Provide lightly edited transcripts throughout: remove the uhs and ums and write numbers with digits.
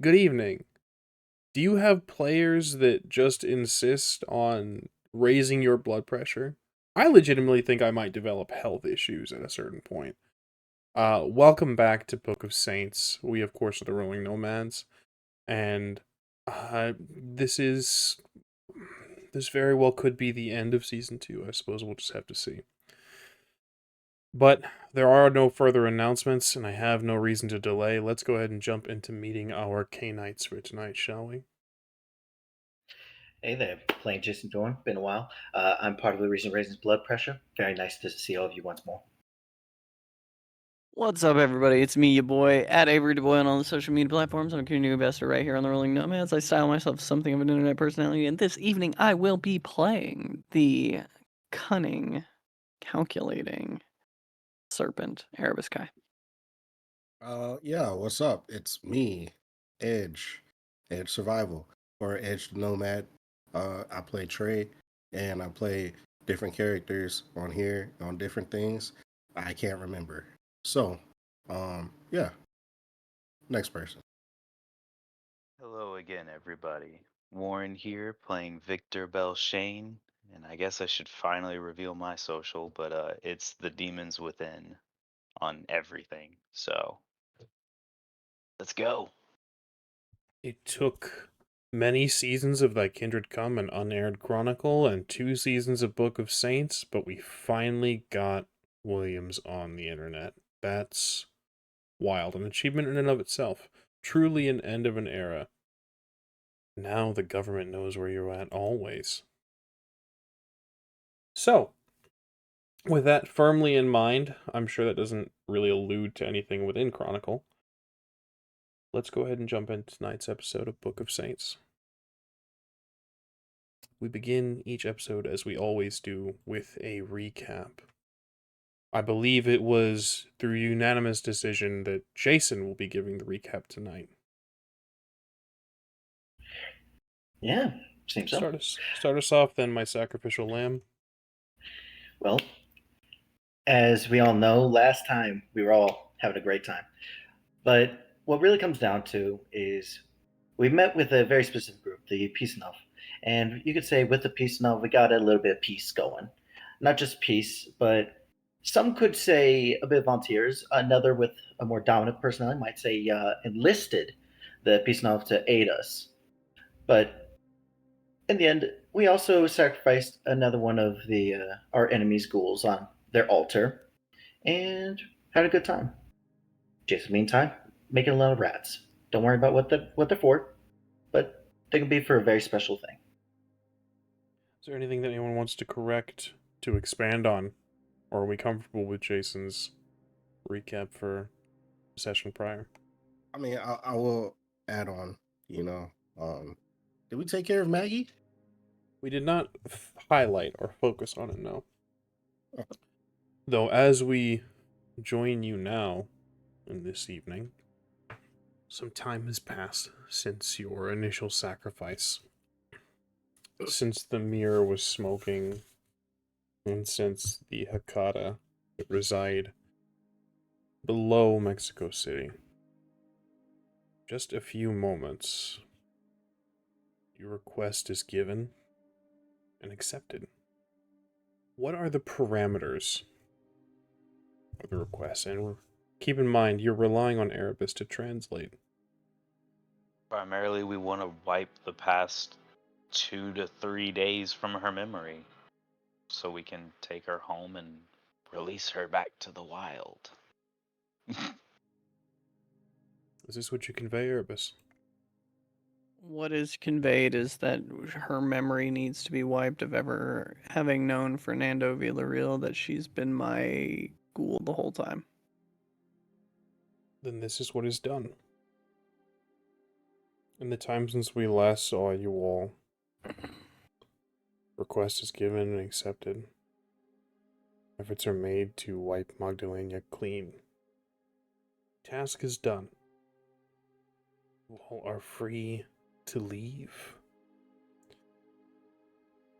Good evening. Do you have players that just insist on raising your blood pressure? I legitimately think I might develop health issues at a certain point. Welcome back to Book of Saints. We, of course, are the Rolling Nomads, and this very well could be the end of season 2. I suppose we'll just have to see. But there are no further announcements, and I have no reason to delay. Let's go ahead and jump into meeting our K-Knights for tonight, shall we? Hey there, playing Jason Dorn. Been a while. I'm part of the reason raising blood pressure. Very nice to see all of you once more. What's up, everybody? It's me, your boy, at Avery DeBoy on all the social media platforms. I'm a community ambassador right here on the Rolling Nomads. I style myself something of an internet personality, and this evening I will be playing the cunning, calculating serpent, EREBUS. Yeah, what's up? It's me, Edge, Edge Survival, or Edge the Nomad. I play TREY, and I play different characters on here on different things. I can't remember. So, yeah, next person. Hello again, everybody. Warren here, playing Victor BELLSHANE, and I guess I should finally reveal my social, but it's the Demons Within on everything. So, let's go. It took many seasons of Thy Kindred Come and Unaired Chronicle and 2 seasons of Book of Saints, but we finally got Williams on the internet. That's wild. An achievement in and of itself. Truly an end of an era. Now the government knows where you're at always. So, with that firmly in mind, I'm sure that doesn't really allude to anything within Chronicle. Let's go ahead and jump into tonight's episode of Book of Saints. We begin each episode, as we always do, with a recap. I believe it was through unanimous decision that Jason will be giving the recap tonight. Yeah, seems so. Start us off then, my sacrificial lamb. Well, as we all know, last time we were all having a great time. But what really comes down to is we met with a very specific group, the Peace Enough. And you could say with the Peace Enough, we got a little bit of peace going. Not just peace, but some could say a bit of volunteers. Another with a more dominant personality might say enlisted the Peace Enough to aid us. But in the end, we also sacrificed another one of the our enemy's ghouls on their altar and had a good time. Just meantime, making a lot of rats. Don't worry about what they're for, but they can be for a very special thing. Is there anything that anyone wants to correct, to expand on? Or are we comfortable with Jason's recap for the session prior? I mean, I will add on, you know, did we take care of Maggie? We did not highlight or focus on it, no. Though, as we join you now, in this evening, some time has passed since your initial sacrifice. Since the mirror was smoking, and since the Hakata that reside below Mexico City. Just a few moments. Your request is given and accepted. What are the parameters of the request? And keep in mind, you're relying on EREBUS to translate. Primarily, we want to wipe the past 2 to 3 days from her memory so we can take her home and release her back to the wild. Is this what you convey, EREBUS? What is conveyed is that her memory needs to be wiped of ever having known Fernando Villarreal, that she's been my ghoul the whole time. Then this is what is done. In the time since we last saw you all, request is given and accepted. Efforts are made to wipe Magdalena clean. Task is done. You all are free to leave.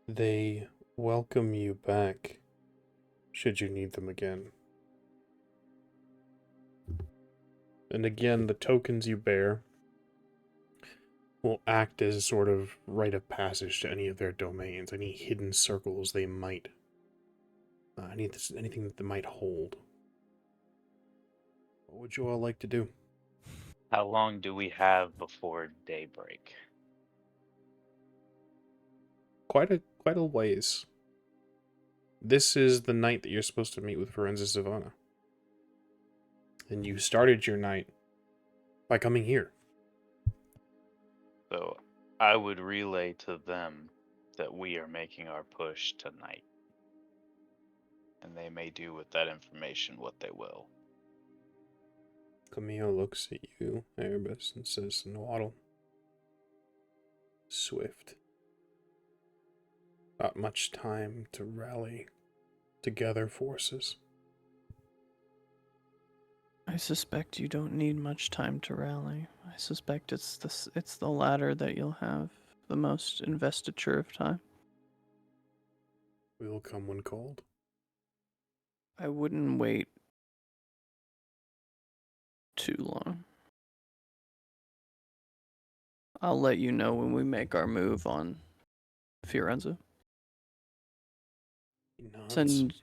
They welcome you back, should you need them again. And again, the tokens you bear will act as a sort of rite of passage to any of their domains, any hidden circles they might, anything that they might hold. What would you all like to do? How long do we have before daybreak? Quite a ways. This is the night that you're supposed to meet with Fiorenza Sovana. And you started your night by coming here. So I would relay to them that we are making our push tonight. And they may do with that information what they will. Camille looks at you, Erebus, and says, "Nawaddle. Swift. Not much time to rally together forces." I suspect you don't need much time to rally. I suspect it's the latter that you'll have the most investiture of time. We will come when called. I wouldn't wait too long. I'll let you know when we make our move on Fiorenza. He nods.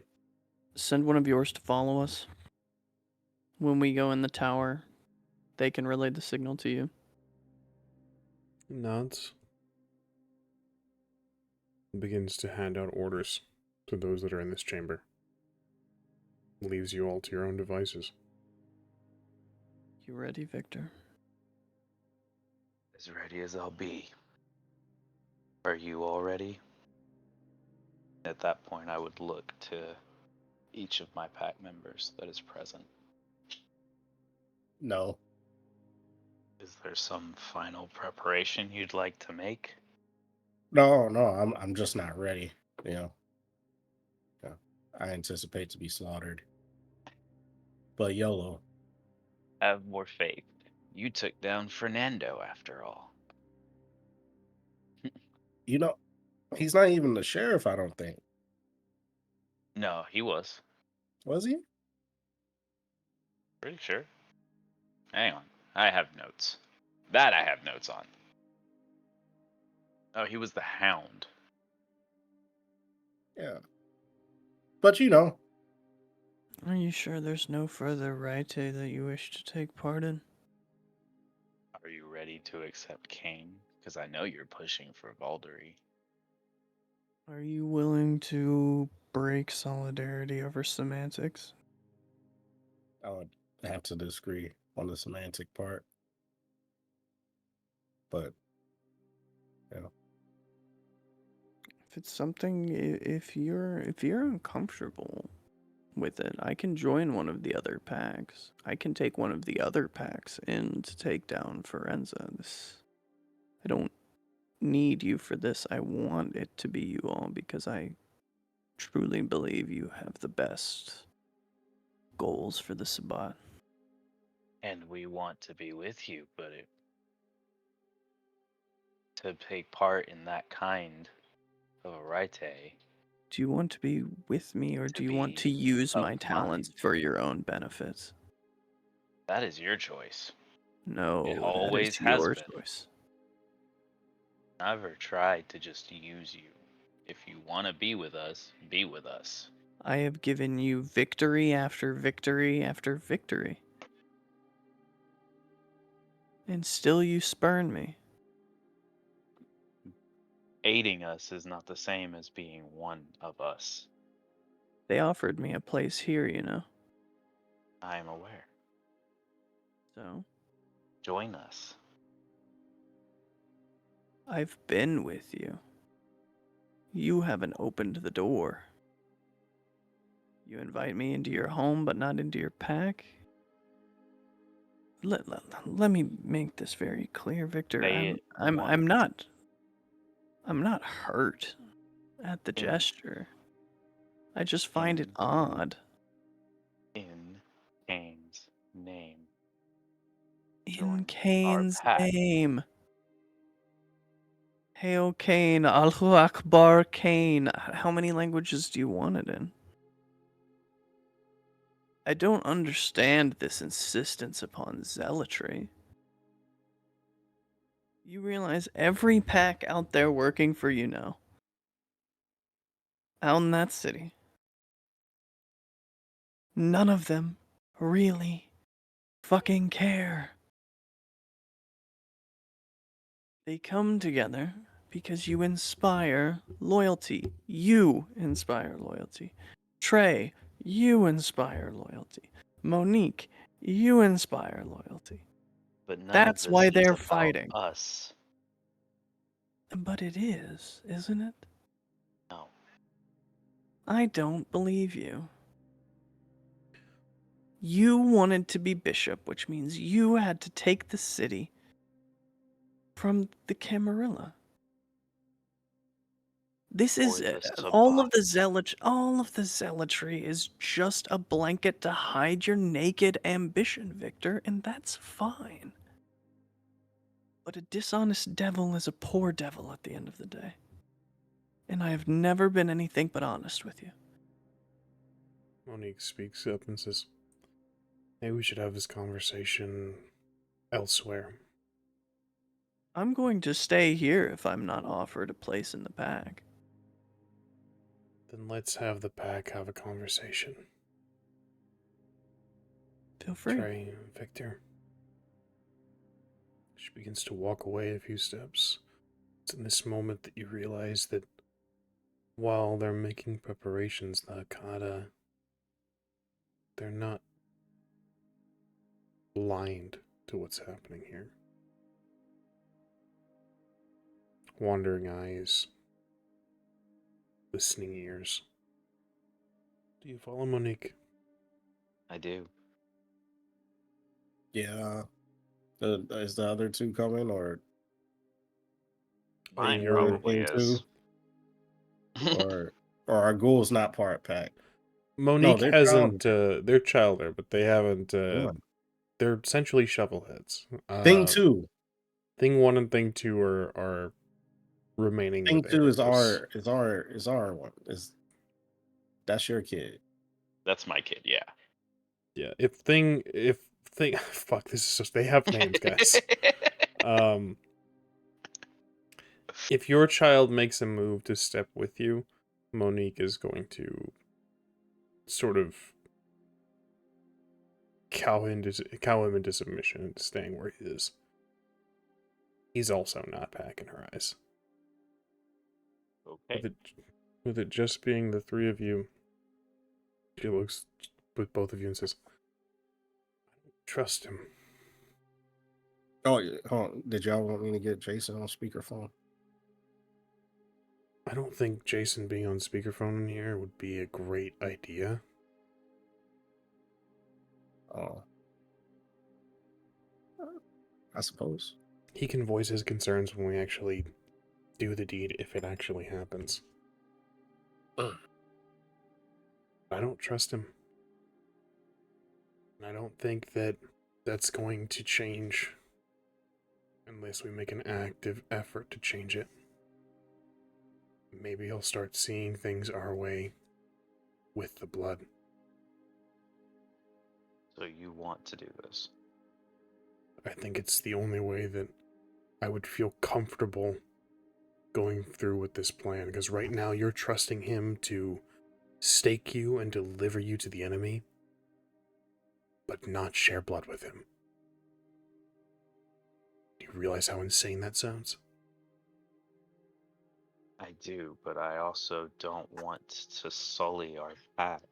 Send one of yours to follow us. When we go in the tower, they can relay the signal to you. He nods. And begins to hand out orders to those that are in this chamber. Leaves you all to your own devices. You ready, Victor? As ready as I'll be. Are you all ready? At that point, I would look to each of my pack members that is present. No. Is there some final preparation you'd like to make? No, I'm just not ready. You know. Yeah. I anticipate to be slaughtered. But YOLO. Have more faith. You took down Fernando after all. You know, he's not even the sheriff, I don't think. No, he was. Was he? Pretty sure. Hang on. I have notes. That I have notes on. Oh, he was the Hound. Yeah. But you know. Are you sure there's no further rite that you wish to take part in? Are you ready to accept Kane? Because I know you're pushing for Valdery. Are you willing to break solidarity over semantics? I would have to disagree on the semantic part. But, you know. If it's something, if you're uncomfortable with it, I can join one of the other packs. I can take one of the other packs in to take down Fiorenza. I don't need you for this. I want it to be you all because I truly believe you have the best goals for the Sabbat. And we want to be with you, but to take part in that kind of a rite, Do you want to be with me, or To do you want be to use of my talents mine. for your own benefits? that is your choice. No, It that always is has your been. choice. Never tried to just use you. If you want to be with us, be with us. I have given you victory after victory after victory. And still you spurn me. Aiding us is not the same as being one of us. They offered me a place here, you know. I am aware. So, Join us. I've been with you. You haven't opened the door. You invite me into your home, but not into your pack? Let me make this very clear, Victor. Say it I'm once. not hurt at the In- gesture. I just find it in- odd. In Kane's name. In Join our Cain's pack. name. Hail Cain, Allahu Akbar Cain. How many languages do you want it in? I don't understand this insistence upon zealotry. You realize every pack out there working for you now, out in that city, none of them really fucking care. They come together because you inspire loyalty. You inspire loyalty. Trey, you inspire loyalty. Monique, you inspire loyalty. But none of That's this why is they're about fighting. us. But it is, isn't it? No. I don't believe you. You wanted to be bishop, which means you had to take the city from the Camarilla. This is Or the all of Sabbat. the zealotry is just a blanket to hide your naked ambition, Victor, and that's fine. But a dishonest devil is a poor devil at the end of the day. And I have never been anything but honest with you. Monique speaks up and says, maybe we should have this conversation elsewhere. I'm going to stay here if I'm not offered a place in the pack. Then let's have the pack have a conversation. Feel free. Trey, Victor. She begins to walk away a few steps. It's in this moment that you realize that while they're making preparations, the Hakata, they're not blind to what's happening here. Wandering eyes, listening ears. Do you follow, Monique? I do. Yeah. Is the other two coming, or Mine you're- probably is. or our ghouls not part pack? Monique they're hasn't, they're childer, but they haven't, Yeah. they're essentially shovelheads. Thing two. Thing 1 and Thing 2 are remaining Thing with two is Erebus. our one. That's your kid. That's my kid, yeah. Yeah, if Thing, fuck, this is just, they have names, guys. If your child makes a move to step with you, Monique is going to sort of cow him into submission and staying where he is. He's also not pack in her eyes. Okay. With it just being the three of you, she looks with both of you and says, I don't trust him. Oh, hold on. Did y'all want me to get Jason on speakerphone? I don't think Jason being on speakerphone in here would be a great idea. Oh, I suppose. He can voice his concerns when we actually do the deed, if it actually happens. I don't trust him. And I don't think that that's going to change unless we make an active effort to change it. Maybe he'll start seeing things our way with the blood. So you want to do this? I think it's the only way that I would feel comfortable going through with this plan, because right now you're trusting him to stake you and deliver you to the enemy, but not share blood with him. Do you realize how insane that sounds? I do, but I also don't want to sully our pack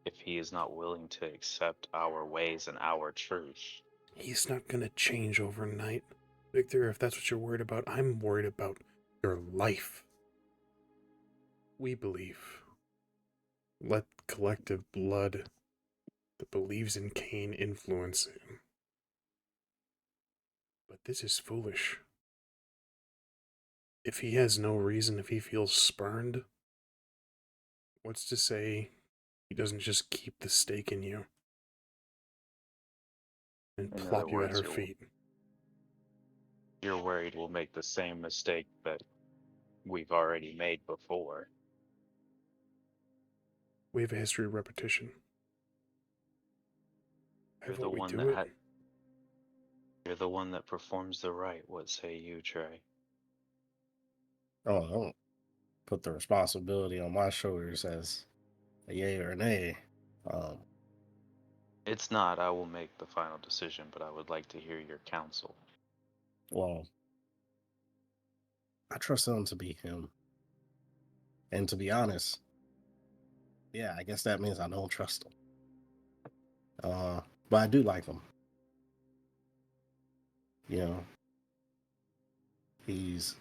if he is not willing to accept our ways and our truth. He's not gonna change overnight. Victor, if that's what you're worried about, I'm worried about your life. We believe. Let collective blood that believes in Cain influence him. But this is foolish. If he has no reason, if he feels spurned, what's to say he doesn't just keep the stake in you and In other plop you at words, her feet? You're worried we'll make the same mistake that we've already made before. We have a history of repetition. You're Haven't we the one do that it? had. You're the one that performs the rite. What say you, Trey? Oh, don't put the responsibility on my shoulders as a yay or an nay. It's not. I will make the final decision, but I would like to hear your counsel. Well, I trust him to be him. And to be honest, yeah, I guess that means I don't trust him. But I do like him. You know, he's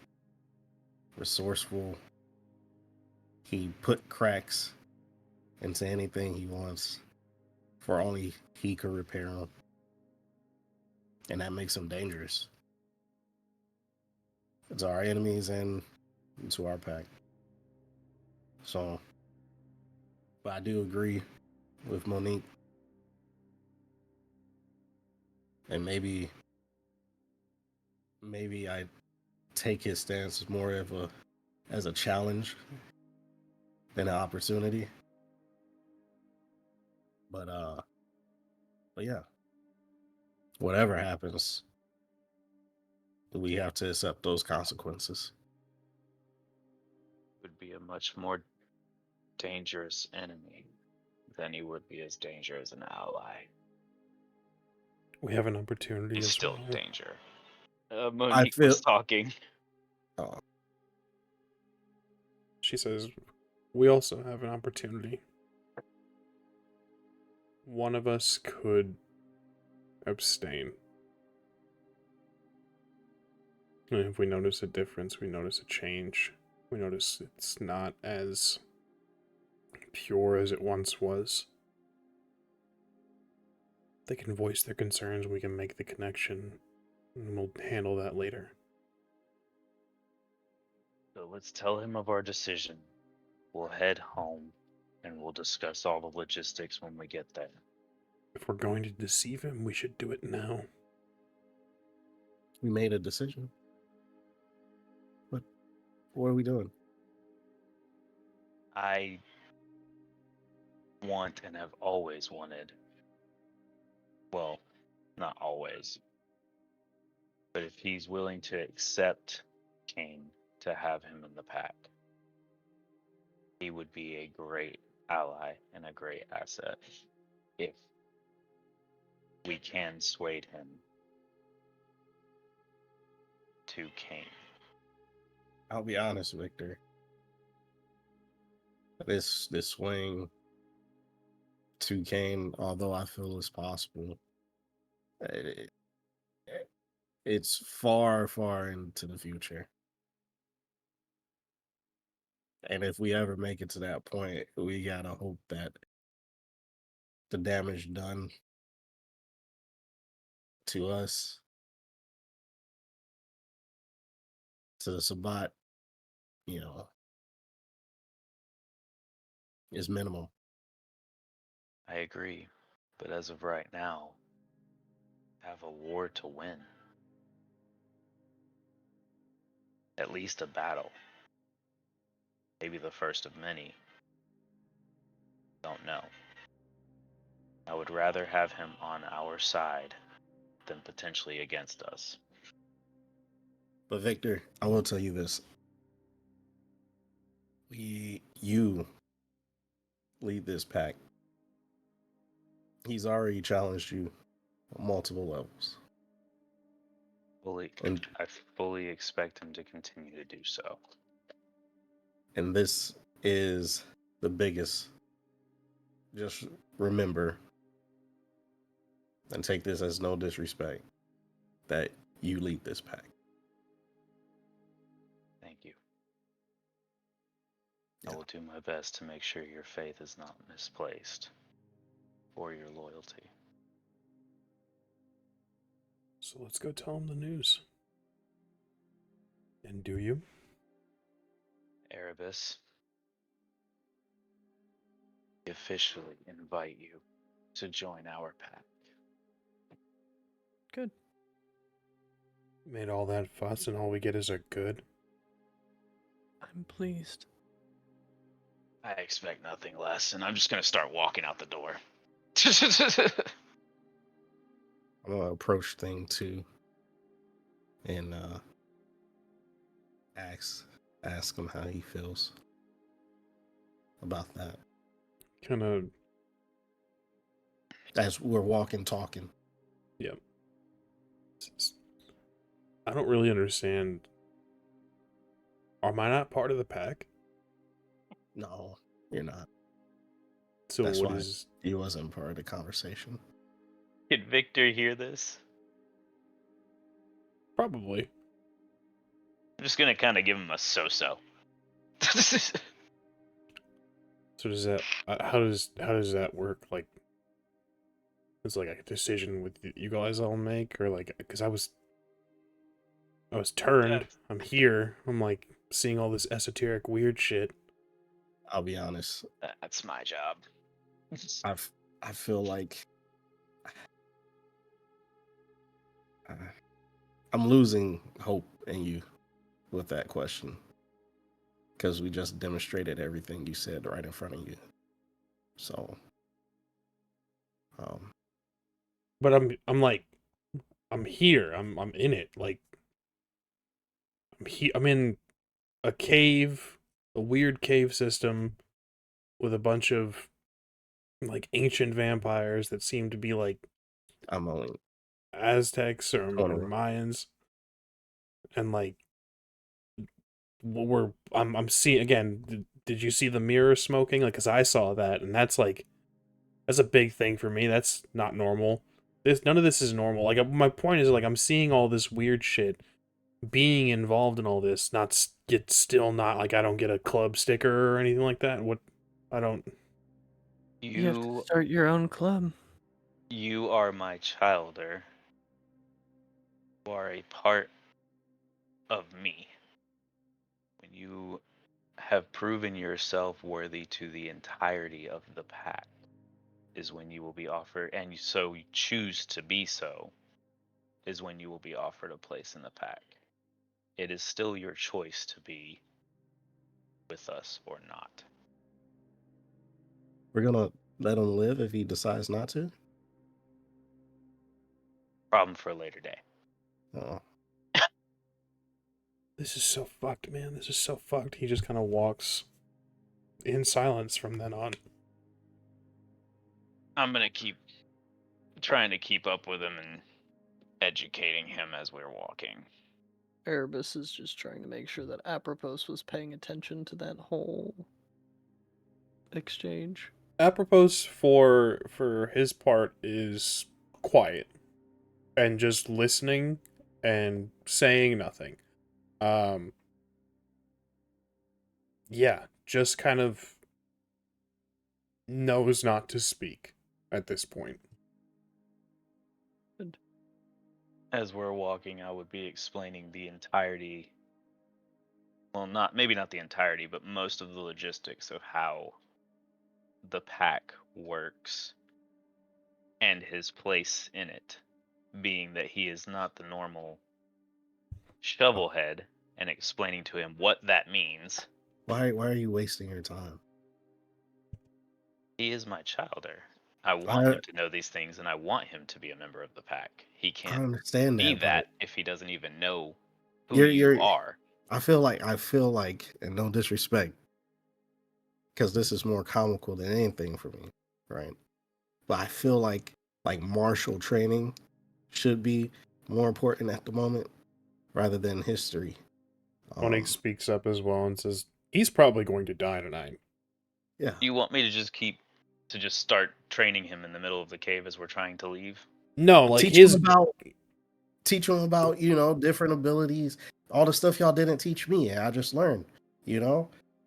resourceful. He put cracks into anything he wants for only he could repair them. And that makes him dangerous to our enemies and to our pack. So, but I do agree with Monique. And maybe I take his stance more as a challenge than an opportunity. But yeah. Whatever happens, we have to accept those consequences. Would be a much more dangerous enemy than he would be as dangerous an ally. We have an opportunity He's as still well. in danger. Monique was talking. Oh, She says, we also have an opportunity. One of us could abstain. And if we notice a difference, we notice a change. We notice it's not as pure as it once was. They can voice their concerns, we can make the connection, and we'll handle that later. So let's tell him of our decision. We'll head home, and we'll discuss all the logistics when we get there. If we're going to deceive him, we should do it now. we made a decision. What are we doing? I want and have always wanted, well, not always, but if he's willing to accept Kane to have him in the pack, he would be a great ally and a great asset if we can sway him to Kane. I'll be honest, Victor. This swing to Kane, although I feel is possible, it's far, far into the future. And if we ever make it to that point, we gotta hope that the damage done to us, to the Sabat, is minimal. I agree, but as of right now, have a war to win. At least a battle. Maybe the first of many. Don't know. I would rather have him on our side than potentially against us. But Victor, I will tell you this. You lead this pack. He's already challenged you on multiple levels. I fully expect him to continue to do so. And this is the biggest. Just remember, and take this as no disrespect, that you lead this pack. Thank you. I will do my best to make sure your faith is not misplaced, or your loyalty. So let's go tell him the news. And do you? EREBUS, we officially invite you to join our pack. Good. Made all that fuss and all we get is a good? I'm pleased. I expect nothing less, and I'm just going to start walking out the door. I'm gonna approach thing 2 and ask him how he feels about that Kind of, as we're walking, talking. yeah. I don't really understand. Am I not part of the pack? No, you're not. So That's what why is? he wasn't part of the conversation. Did Victor hear this? Probably. I'm just gonna kind of give him a so-so. So does that? How does that work? Like, it's like a decision with you guys all make, or like, because I was turned. I'm here. I'm like seeing all this esoteric weird shit. I'll be honest. That's my job. I feel like I'm losing hope in you with that question, because we just demonstrated everything you said right in front of you. So, But I'm like, I'm here. I'm in it. Like, I'm in a cave, a weird cave system with a bunch of like ancient vampires that seem to be like I'm only Aztecs or Totally. Mayans, and like I'm seeing again. Did you see the mirror smoking? Like, cause I saw that, and that's a big thing for me. That's not normal. None of this is normal. Like, my point is, like, I'm seeing all this weird shit, being involved in all this, still not like I don't get a club sticker or anything like that. What I don't. You have to start your own club. You are my childer. You are a part of me. When you have proven yourself worthy to the entirety of the pack, is when you will be offered, and so you choose to be so, is when you will be offered a place in the pack. It is still your choice to be with us or not. We're gonna let him live if he decides not to. Problem for a later day. Oh, This is so fucked, man. This is so fucked. He just kind of walks in silence from then on. I'm gonna keep trying to keep up with him and educating him as we're walking. Erebus is just trying to make sure that Apropos was paying attention to that whole exchange. Apropos for his part is quiet and just listening and saying nothing. Yeah, just kind of knows not to speak at this point. As we're walking, I would be explaining the entirety, well, maybe not the entirety, but most of the logistics of how the pack works and his place in it, being that he is not the normal shovelhead, and explaining to him what that means. why are you wasting your time? He is my childer. I want him to know these things, and I want him to be a member of the pack. He I can't understand be that, that if he doesn't even know who you're you are. I feel like, and no disrespect, because this is more comical than anything for me, right? But I feel like martial training should be more important at the moment rather than history. Onyx speaks up as well and says, he's probably going to die tonight. Yeah. Do you want me to just start training him in the middle of the cave as we're trying to leave? No, like teach him about, different abilities, all the stuff y'all didn't teach me. I just learned,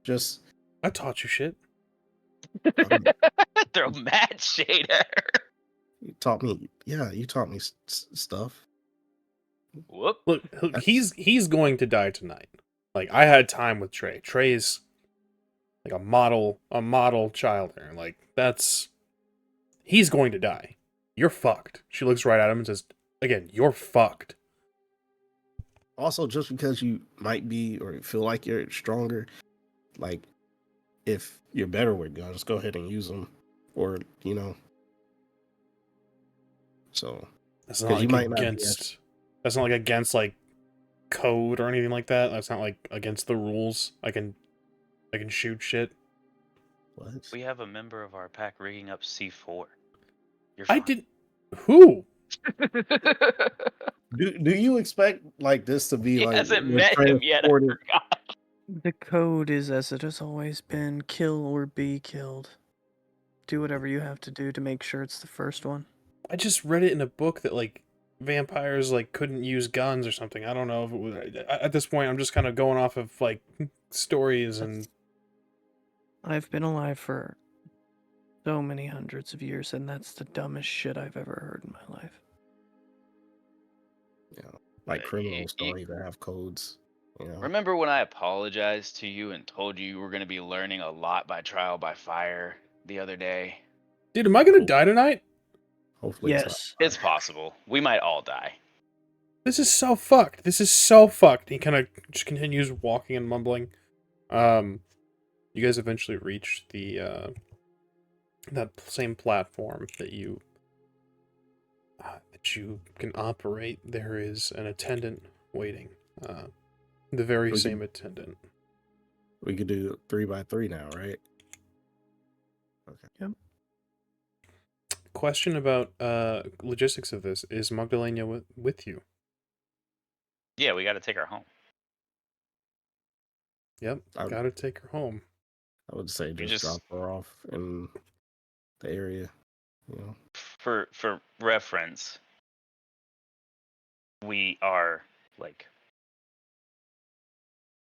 just I taught you shit. Throw mad shade at her. You taught me stuff. Whoop. Look, he's going to die tonight. Like, I had time with Trey. Trey's like a model childer. Like, he's going to die. You're fucked. She looks right at him and says, again, you're fucked. Also, just because you might be or feel like you're stronger, like, if you're better with guns, just go ahead and use them, or so That's not 'Cause you like might not be against. That's not like against like code or anything like that. That's not like against the rules. I can shoot shit. What? We have a member of our pack rigging up C4. You're I fine. didn't. Who? Do you expect like this to be He like hasn't we're met him yet. I transported? forgot. The code is as it has always been: kill or be killed. Do whatever you have to do to make sure it's the first one. I just read it in a book that like vampires like couldn't use guns or something. I don't know if it was. At this point, I'm just kind of going off of like stories and. I've been alive for so many hundreds of years, and that's the dumbest shit I've ever heard in my life. You know, like Uh, criminals you- don't even have codes. You know, Remember when I apologized to you and told you were going to be learning a lot by trial by fire the other day? Dude, am I gonna die tonight? hopefully it's not. Yes. It's possible. We might all die. This is so fucked. This is so fucked. He kind of just continues walking and mumbling. You guys eventually reach the that same platform that you can operate. There is an attendant waiting. The very We same could- attendant. We could do 3x3 now, right? Okay. Yep. Question about logistics of this. Is Magdalena with you? Yeah, we got to take her home. Yep, I would- gotta take her home. I would say We just just- drop her off in the area. You know, For reference, we are like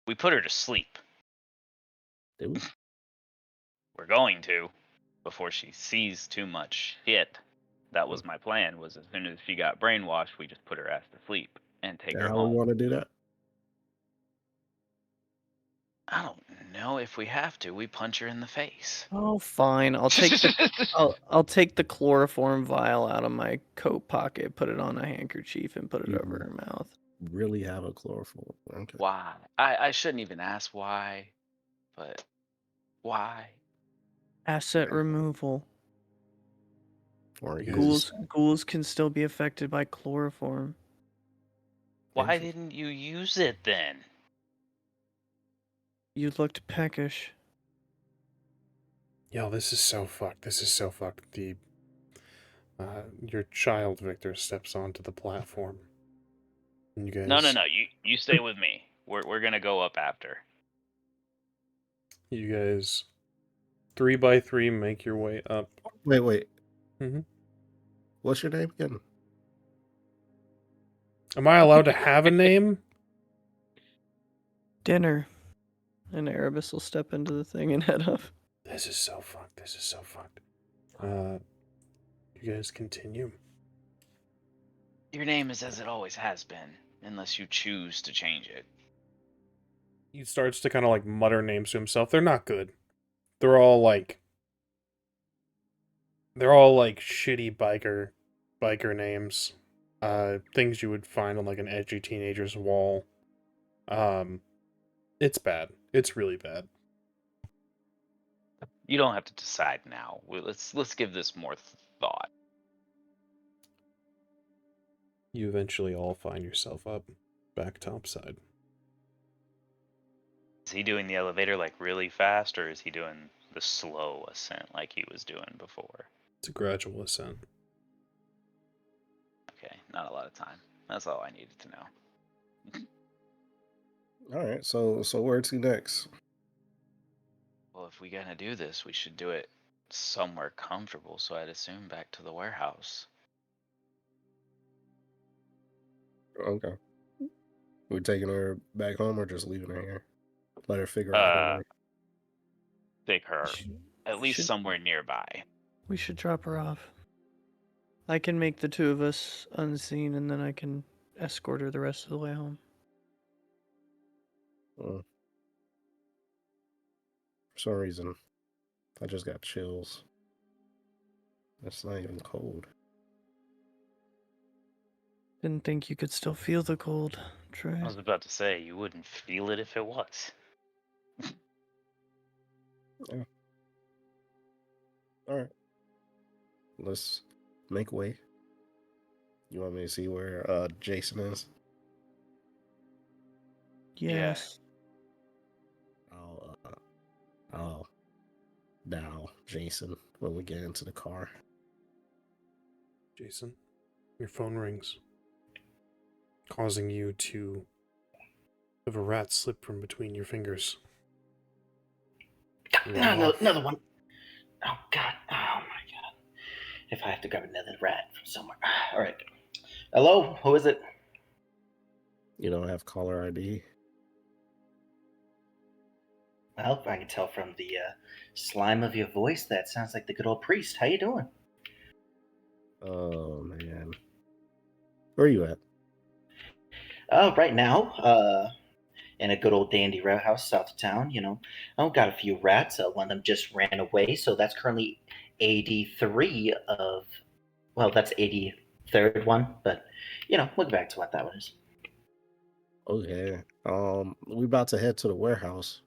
we put her to sleep. did we? We're going to before she sees too much shit. That was my plan. Was as soon as she got brainwashed, we just put her ass to sleep and take her How we home. want to do that? I don't know if we have to. We punch her in the face. Oh, fine. I'll take the I'll take the chloroform vial out of my coat pocket, put it on a handkerchief, and put it over her mouth. Really have a chloroform? Okay. Why? I shouldn't even ask why, but why? Asset removal. Or You use Ghouls can still be affected by chloroform. Why Interesting. didn't you use it then? You looked peckish. Yo, this is so fucked. This is so fucked. Your child, Victor, steps onto the platform. And you guys. No. You stay with me. We're gonna go up after. You guys, 3x3, make your way up. Wait. Mhm. What's your name again? Am I allowed to have a name? Dinner. And Erebus will step into the thing and head up. This is so fucked. This is so fucked. You guys continue. Your name is as it always has been, unless you choose to change it. He starts to kind of like mutter names to himself. They're not good. They're all like shitty biker names. Things you would find on like an edgy teenager's wall. It's bad. It's really bad. You don't have to decide now. Let's give this more thought. You eventually all find yourself up back topside. Is he doing the elevator like really fast, or is he doing the slow ascent like he was doing before? It's a gradual ascent. Okay, not a lot of time. That's all I needed to know. All right. So where to next? Well, if we're gonna do this, we should do it somewhere comfortable. So I'd assume back to the warehouse. Okay. We taking her back home or just leaving her here? Let her figure out her way. Take her at least should- somewhere nearby. We should drop her off. I can make the two of us unseen, and then I can escort her the rest of the way home. For some reason, I just got chills. It's not even cold. Didn't think you could still feel the cold, Trey. I was about to say you wouldn't feel it if it was. Yeah. All right. Let's make way. You want me to see where Jason is? Yes. I'll dial Jason when we get into the car. Jason, your phone rings, causing you to have a rat slip from between your fingers. You are No, off. another one. Oh God. Oh my God. If I have to grab another rat from somewhere. All right. Hello. Who is it? You don't have caller ID? Well, I can tell from the slime of your voice that sounds like the good old priest. How you doing? Oh man. Where are you at? Right now, in a good old dandy roadhouse south of town. I've got a few rats. One of them just ran away, so that's currently 83 of. Well, that's 83rd one, but look back to what that was. Okay. We about to head to the warehouse.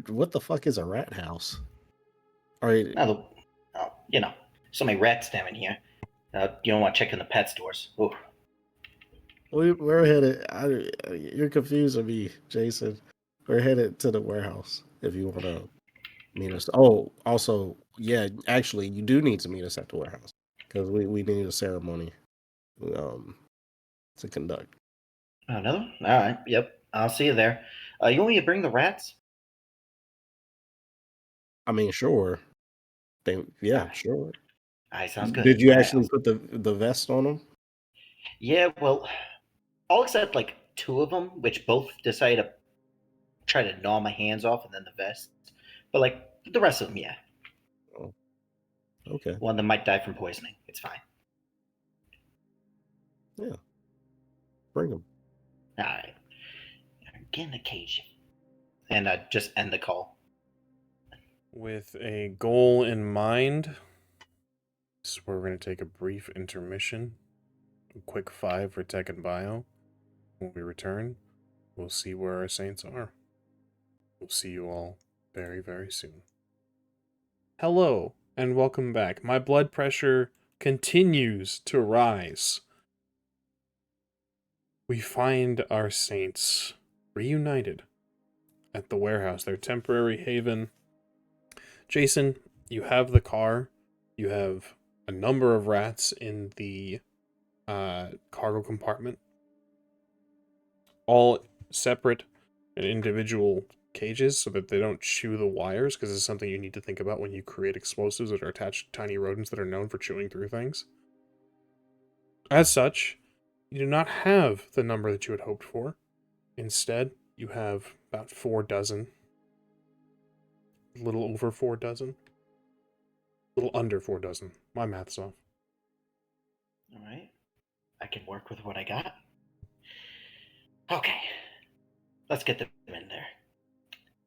What the fuck is a rat house? All right. Now, so many rats down in here. You don't want to check in the pet stores. Ooh. We're headed. You're confusing me, Jason. We're headed to the warehouse if you want to meet us. Oh, also, yeah, actually, you do need to meet us at the warehouse because we need a ceremony to conduct. Oh, another one? All right. Yep. I'll see you there. You want me to bring the rats? I mean, sure. Yeah, Alright. sure. All right. Sounds good. Did you All right, actually put the vest on them? Yeah. Well, all except like two of them, which both decided to try to gnaw my hands off, and then the vest. But like the rest of them, yeah. Oh, okay. One of them might die from poisoning. It's fine. Yeah. Bring them. All right. Get in the cage. And just end the call. With a goal in mind, this is where we're going to take a brief intermission. A quick 5 for tech and bio. When we return, we'll see where our saints are. We'll see you all very, very soon. Hello, and welcome back. My blood pressure continues to rise. We find our saints reunited at the warehouse, their temporary haven. Jason, you have the car. You have a number of rats in the cargo compartment, all separate and individual cages so that they don't chew the wires, because it's something you need to think about when you create explosives that are attached to tiny rodents that are known for chewing through things. As such, you do not have the number that you had hoped for. Instead, you have about 4 dozen. A little over 4 dozen. A little under 4 dozen. My math's off. All right. I can work with what I got. Okay. Let's get them in there.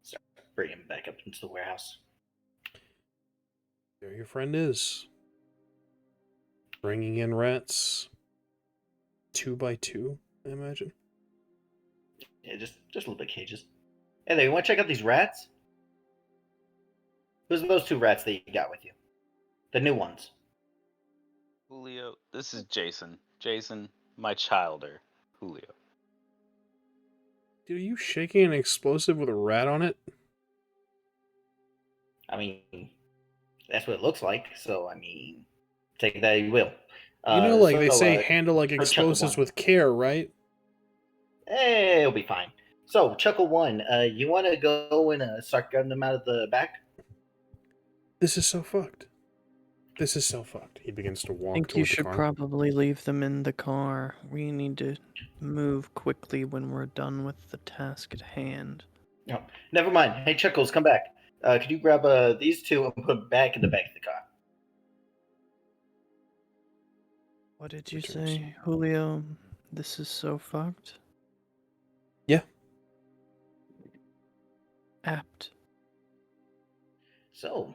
Start bringing them back up into the warehouse. There your friend is. Bringing in rats. 2 by 2, I imagine. Yeah, just little bit cages. Hey there, you want to check out these rats? Who's those 2 rats that you got with you? The new ones. Julio, this is Jason. Jason, my childer. Julio. Dude, are you shaking an explosive with a rat on it? I mean, that's what it looks like. So, take that you will. Like they say, handle like for Chuckle explosives One. with care, right? Hey, it'll be fine. So, Chuckle One, you want to go and start getting them out of the back? This is so fucked. This is so fucked. He begins to I walk think you toward the should car. probably leave them in the car. We need to move quickly when we're done with the task at hand. No, never mind. Hey, Chuckles, come back. Could you grab these 2 and put them back in the back of the car? What did you Returns. say, Julio? This is so fucked? Yeah. Apt. So,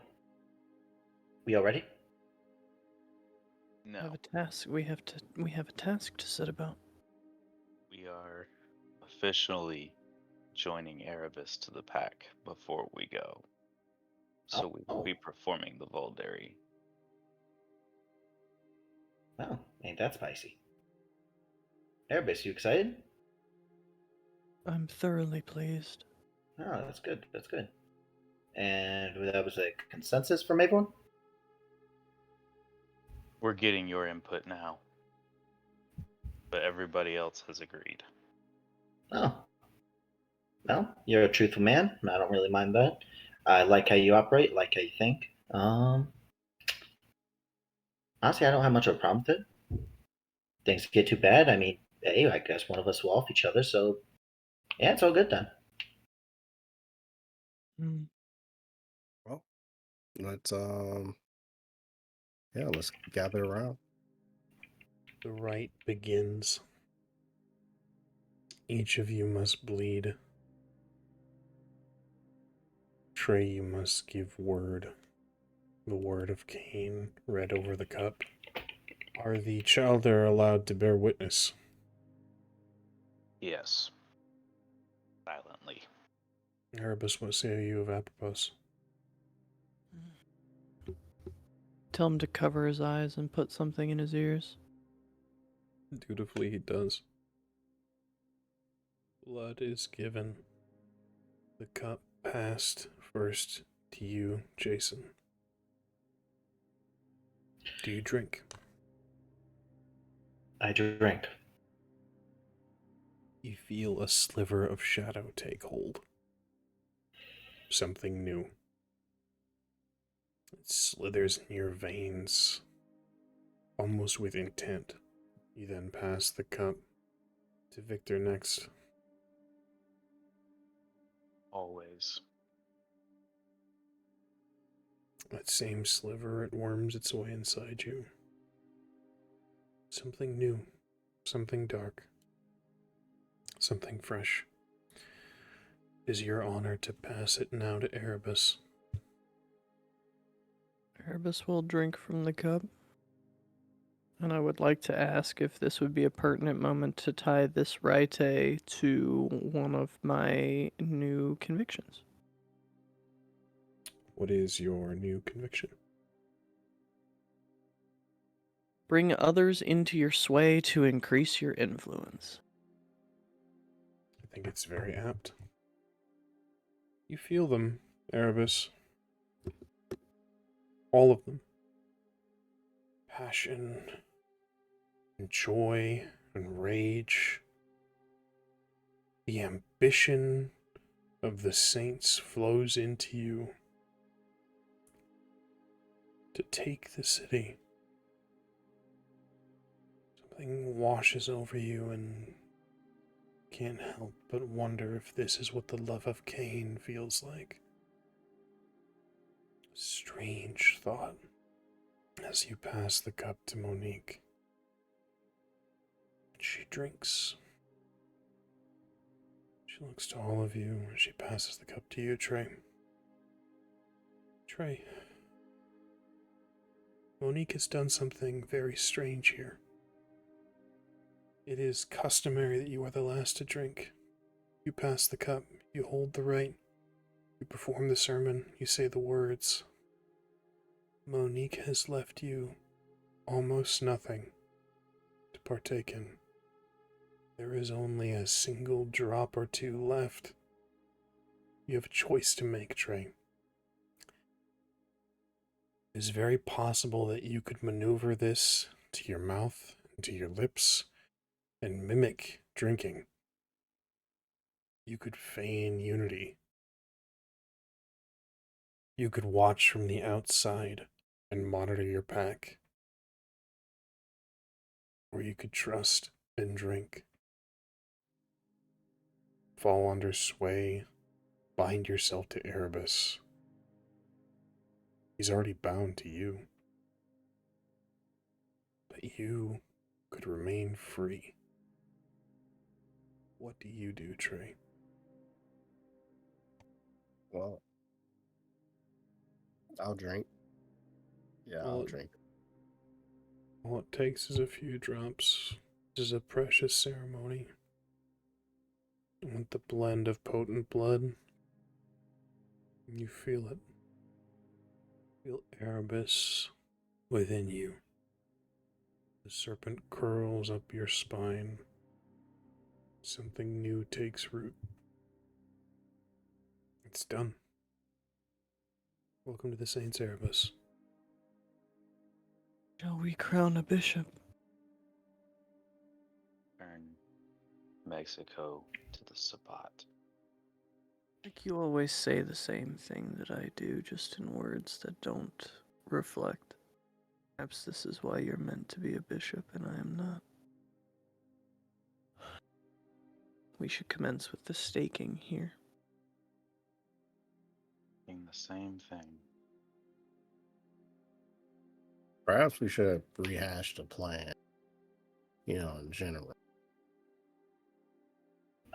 we all ready? We No, have a task. We have a task to set about. we are officially joining EREBUS to the pack before we go. So we will Oh. be performing the Voldary. Wow, ain't that spicy. Erebus, you excited? I'm thoroughly pleased. Oh, that's good. That's good. And that was a consensus from everyone? We're getting your input now, but everybody else has agreed. Oh. Well, you're a truthful man. I don't really mind that. I like how you operate, like how you think. Honestly, I don't have much of a problem with it. Things get too bad. I mean, hey, I guess one of us will off each other, so yeah, it's all good then. Mm. Well, let's yeah, let's gather around. The rite begins. Each of you must bleed. Trey, you must give word. The word of Cain read over the cup. Are the children allowed to bear witness? Yes. Silently. Erebus, what say you of Apropos? Tell him to cover his eyes and put something in his ears. Dutifully he does. Blood is given. The cup passed first to you, Jason. Do you drink? I drink. You feel a sliver of shadow take hold. Something new. It slithers in your veins, almost with intent. You then pass the cup to Victor next. Always. That same sliver, it worms its way inside you. Something new, something dark, something fresh. It is your honor to pass it now to Erebus. Erebus will drink from the cup. And I would like to ask if this would be a pertinent moment to tie this rite to one of my new convictions. What is your new conviction? Bring others into your sway to increase your influence. I think it's very apt. You feel them, Erebus. All of them. Passion, and joy, and rage. The ambition of the saints flows into you to take the city. Something washes over you and can't help but wonder if this is what the love of Cain feels like. Strange thought as you pass the cup to Monique. She drinks. She looks to all of you as she passes the cup to you, Trey. Trey, Monique has done something very strange here. It is customary that you are the last to drink. You pass the cup, you hold the rite, you perform the sermon, you say the words. Monique has left you almost nothing to partake in. There is only a single drop or two left. You have a choice to make, Trey. It is very possible that you could maneuver this to your mouth and to your lips and mimic drinking. You could feign unity. You could watch from the outside and monitor your pack. Or you could trust and drink. Fall under sway, bind yourself to Erebus. He's already bound to you. But you could remain free. What do you do, Trey? Well, I'll drink. Yeah, Well, I'll drink. All it takes is a few drops. This is a precious ceremony. With the blend of potent blood, you feel it. Feel Erebus within you. The serpent curls up your spine. Something new takes root. It's done. Welcome to the Saints Erebus. Shall we crown a bishop? Turn Mexico to the Sabbat. Like you always say the same thing that I do, just in words that don't reflect. Perhaps this is why you're meant to be a bishop and I am not. We should commence with the staking here. Doing the same thing. Perhaps we should have rehashed the plan, you know, in general.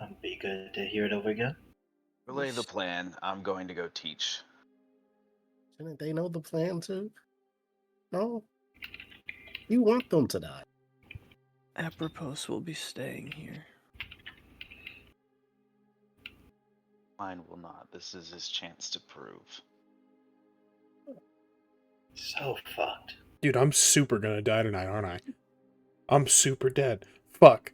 It'd be good to hear it over again. Relay the plan. I'm going to go teach. Didn't they know the plan too? No? You want them to die. Apropos will be staying here. Mine will not. This is his chance to prove. So fucked. Dude, I'm super gonna die tonight, aren't I? I'm super dead. Fuck.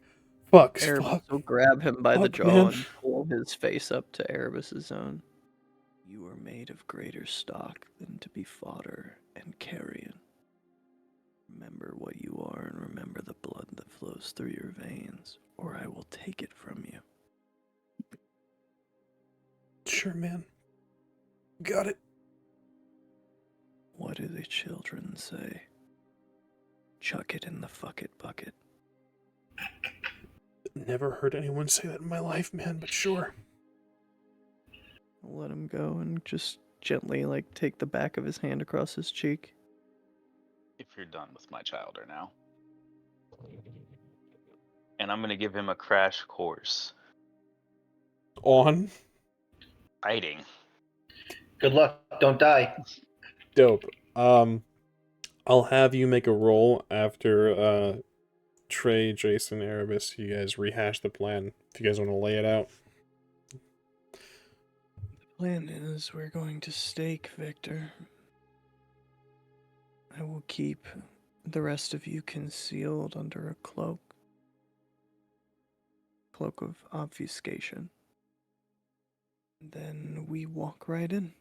Fuck. Erebus will grab him by the Fuck, jaw man. and pull his face up to Erebus's own. You are made of greater stock than to be fodder and carrion. Remember what you are and remember the blood that flows through your veins, or I will take it from you. Sure, man. Got it. What do the children say? Chuck it in the fuck it bucket. Never heard anyone say that in my life, man, but sure. I'll let him go and just gently, take the back of his hand across his cheek. If you're done with my childer now. And I'm going to give him a crash course. On. Fighting. Good luck. Don't die. Dope. I'll have you make a roll after Trey, Jason, Erebus. You guys rehash the plan. If you guys want to lay it out. The plan is we're going to stake Victor. I will keep the rest of you concealed under a cloak. Cloak of obfuscation. Then we walk right in.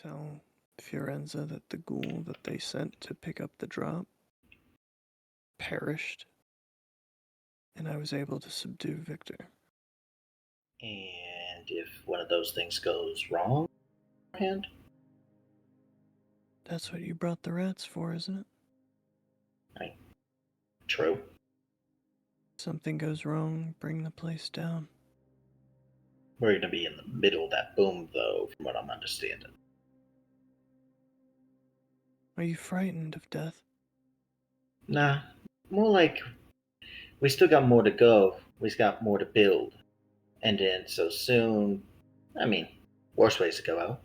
Tell Fiorenza that the ghoul that they sent to pick up the drop perished, and I was able to subdue Victor. And if one of those things goes wrong, and That's what you brought the rats for, isn't it? true. Something goes wrong, bring the place down. We're going to be in the middle of that boom, though, from what I'm understanding. Are you frightened of death? Nah, more like we still got more to go. We got more to build. And then so soon, I mean, worse ways to go out.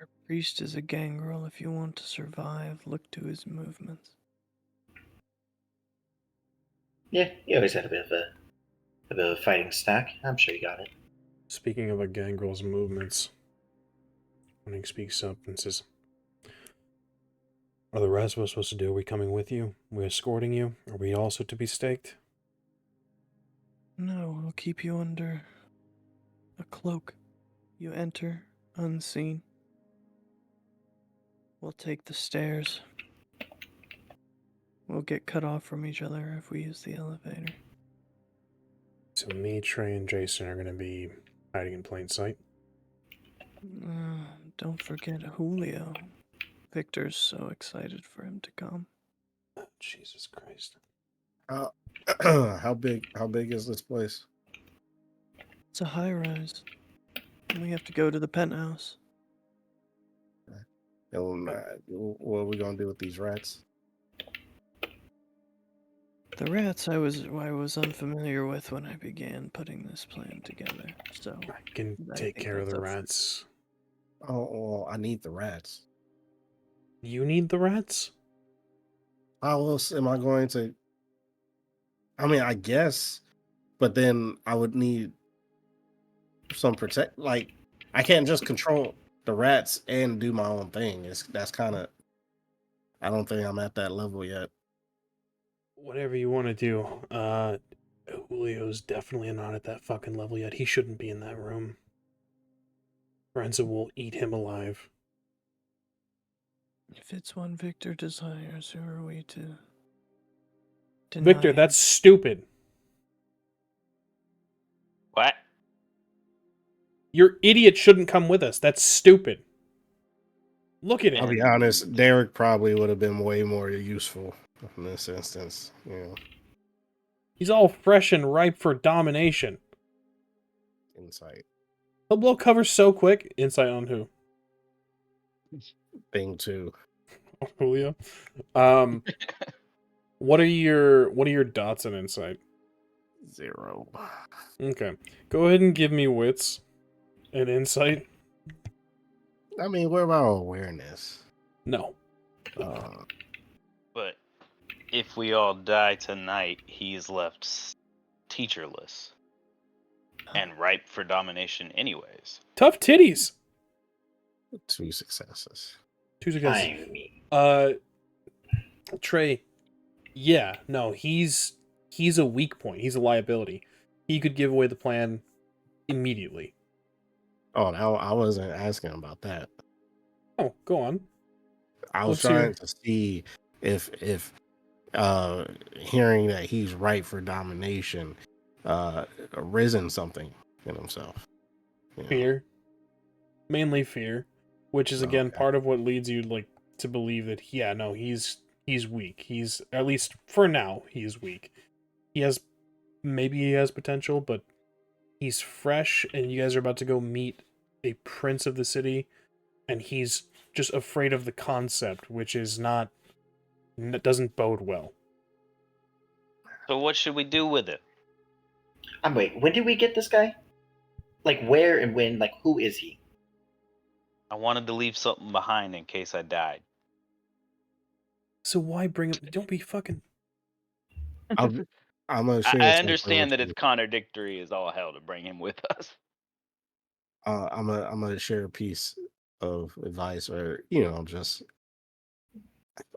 Our priest is a gangrel. If you want to survive, look to his movements. Yeah, you always had a bit of a fighting stack. I'm sure you got it. Speaking of a gangrel's movements, when he speaks up and says, "Are the rest of us supposed to do? Are we coming with you? Are we escorting you? Are we also to be staked?" No, I'll keep you under a cloak. You enter unseen. We'll take the stairs. We'll get cut off from each other if we use the elevator. So me, Trey, and Jason are going to be hiding in plain sight. Don't forget Julio. Victor's so excited for him to come. Oh, Jesus Christ. How big is this place? It's a high rise. We have to go to the penthouse. And what are we gonna do with these rats? The rats I was unfamiliar with when I began putting this plan together, so I can I take think care of that's the up for- rats. Oh, well, I need the rats. You need the rats? How else am I going to? I mean, I guess, but then I would need some protect. Like, I can't just control the rats and do my own thing. That's kind of. I don't think I'm at that level yet. Whatever you want to do. Julio's definitely not at that fucking level yet. He shouldn't be in that room. Fiorenza will eat him alive. If it's one Victor desires, who are we to deny Victor, him? that's stupid. What? Your idiot shouldn't come with us. That's stupid. Look at I'll him. be honest, Derek probably would have been way more useful in this instance. You know, He's all fresh and ripe for domination. insight He'll blow cover so quick. Insight on who? thing too. Julio. What are your dots in insight? 0. Okay. Go ahead and give me wits and insight. I mean, what about awareness? No. But if we all die tonight, he's left teacherless and ripe for domination anyways. Tough titties. 2 successes. 2 successes. Fine with me. Trey. Yeah, no, he's a weak point. He's a liability. He could give away the plan immediately. Oh, no, I wasn't asking about that. Oh, go on. I was Let's hear. trying to see if hearing that he's ripe for domination arisen something in himself. You know? Fear. Mainly fear, which is again Okay. part of what leads you like to believe that he's weak. He's, at least for now, he's weak. Maybe he has potential, but he's fresh and you guys are about to go meet a prince of the city and he's just afraid of the concept, which is doesn't bode well. So what should we do with it? Wait, when did we get this guy? Like, where and when? Like, who is he? I wanted to leave something behind in case I died. So why bring him? Don't be fucking... I'm gonna share. I something understand with that it's you. contradictory as all hell to bring him with us. I'm gonna share a piece of advice, or just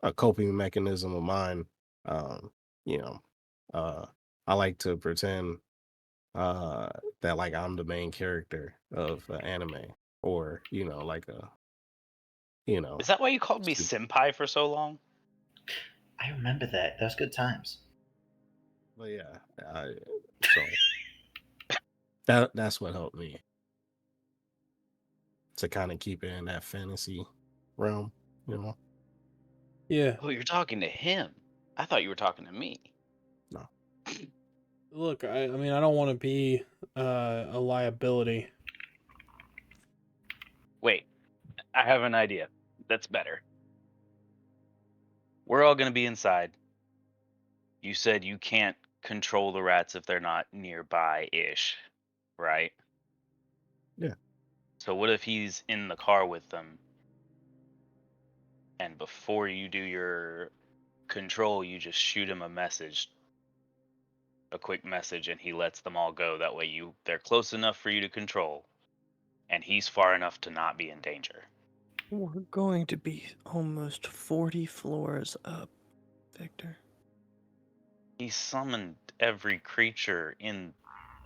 a coping mechanism of mine. You know, I like to pretend that like I'm the main character of an anime, or like a Is that why you called me senpai for so long? I remember that. Those good times. But yeah, so that's what helped me to kind of keep it in that fantasy realm, Yeah. Oh, you're talking to him. I thought you were talking to me. No. Look, I mean, I don't want to be a liability. Wait, I have an idea. That's better. We're all going to be inside. You said you can't control the rats if they're not nearby-ish, right? Yeah. So what if he's in the car with them, and before you do your control, you just shoot him a quick message, and he lets them all go. That way they're close enough for you to control, and he's far enough to not be in danger. We're going to be almost 40 floors up, Victor. He summoned every creature in,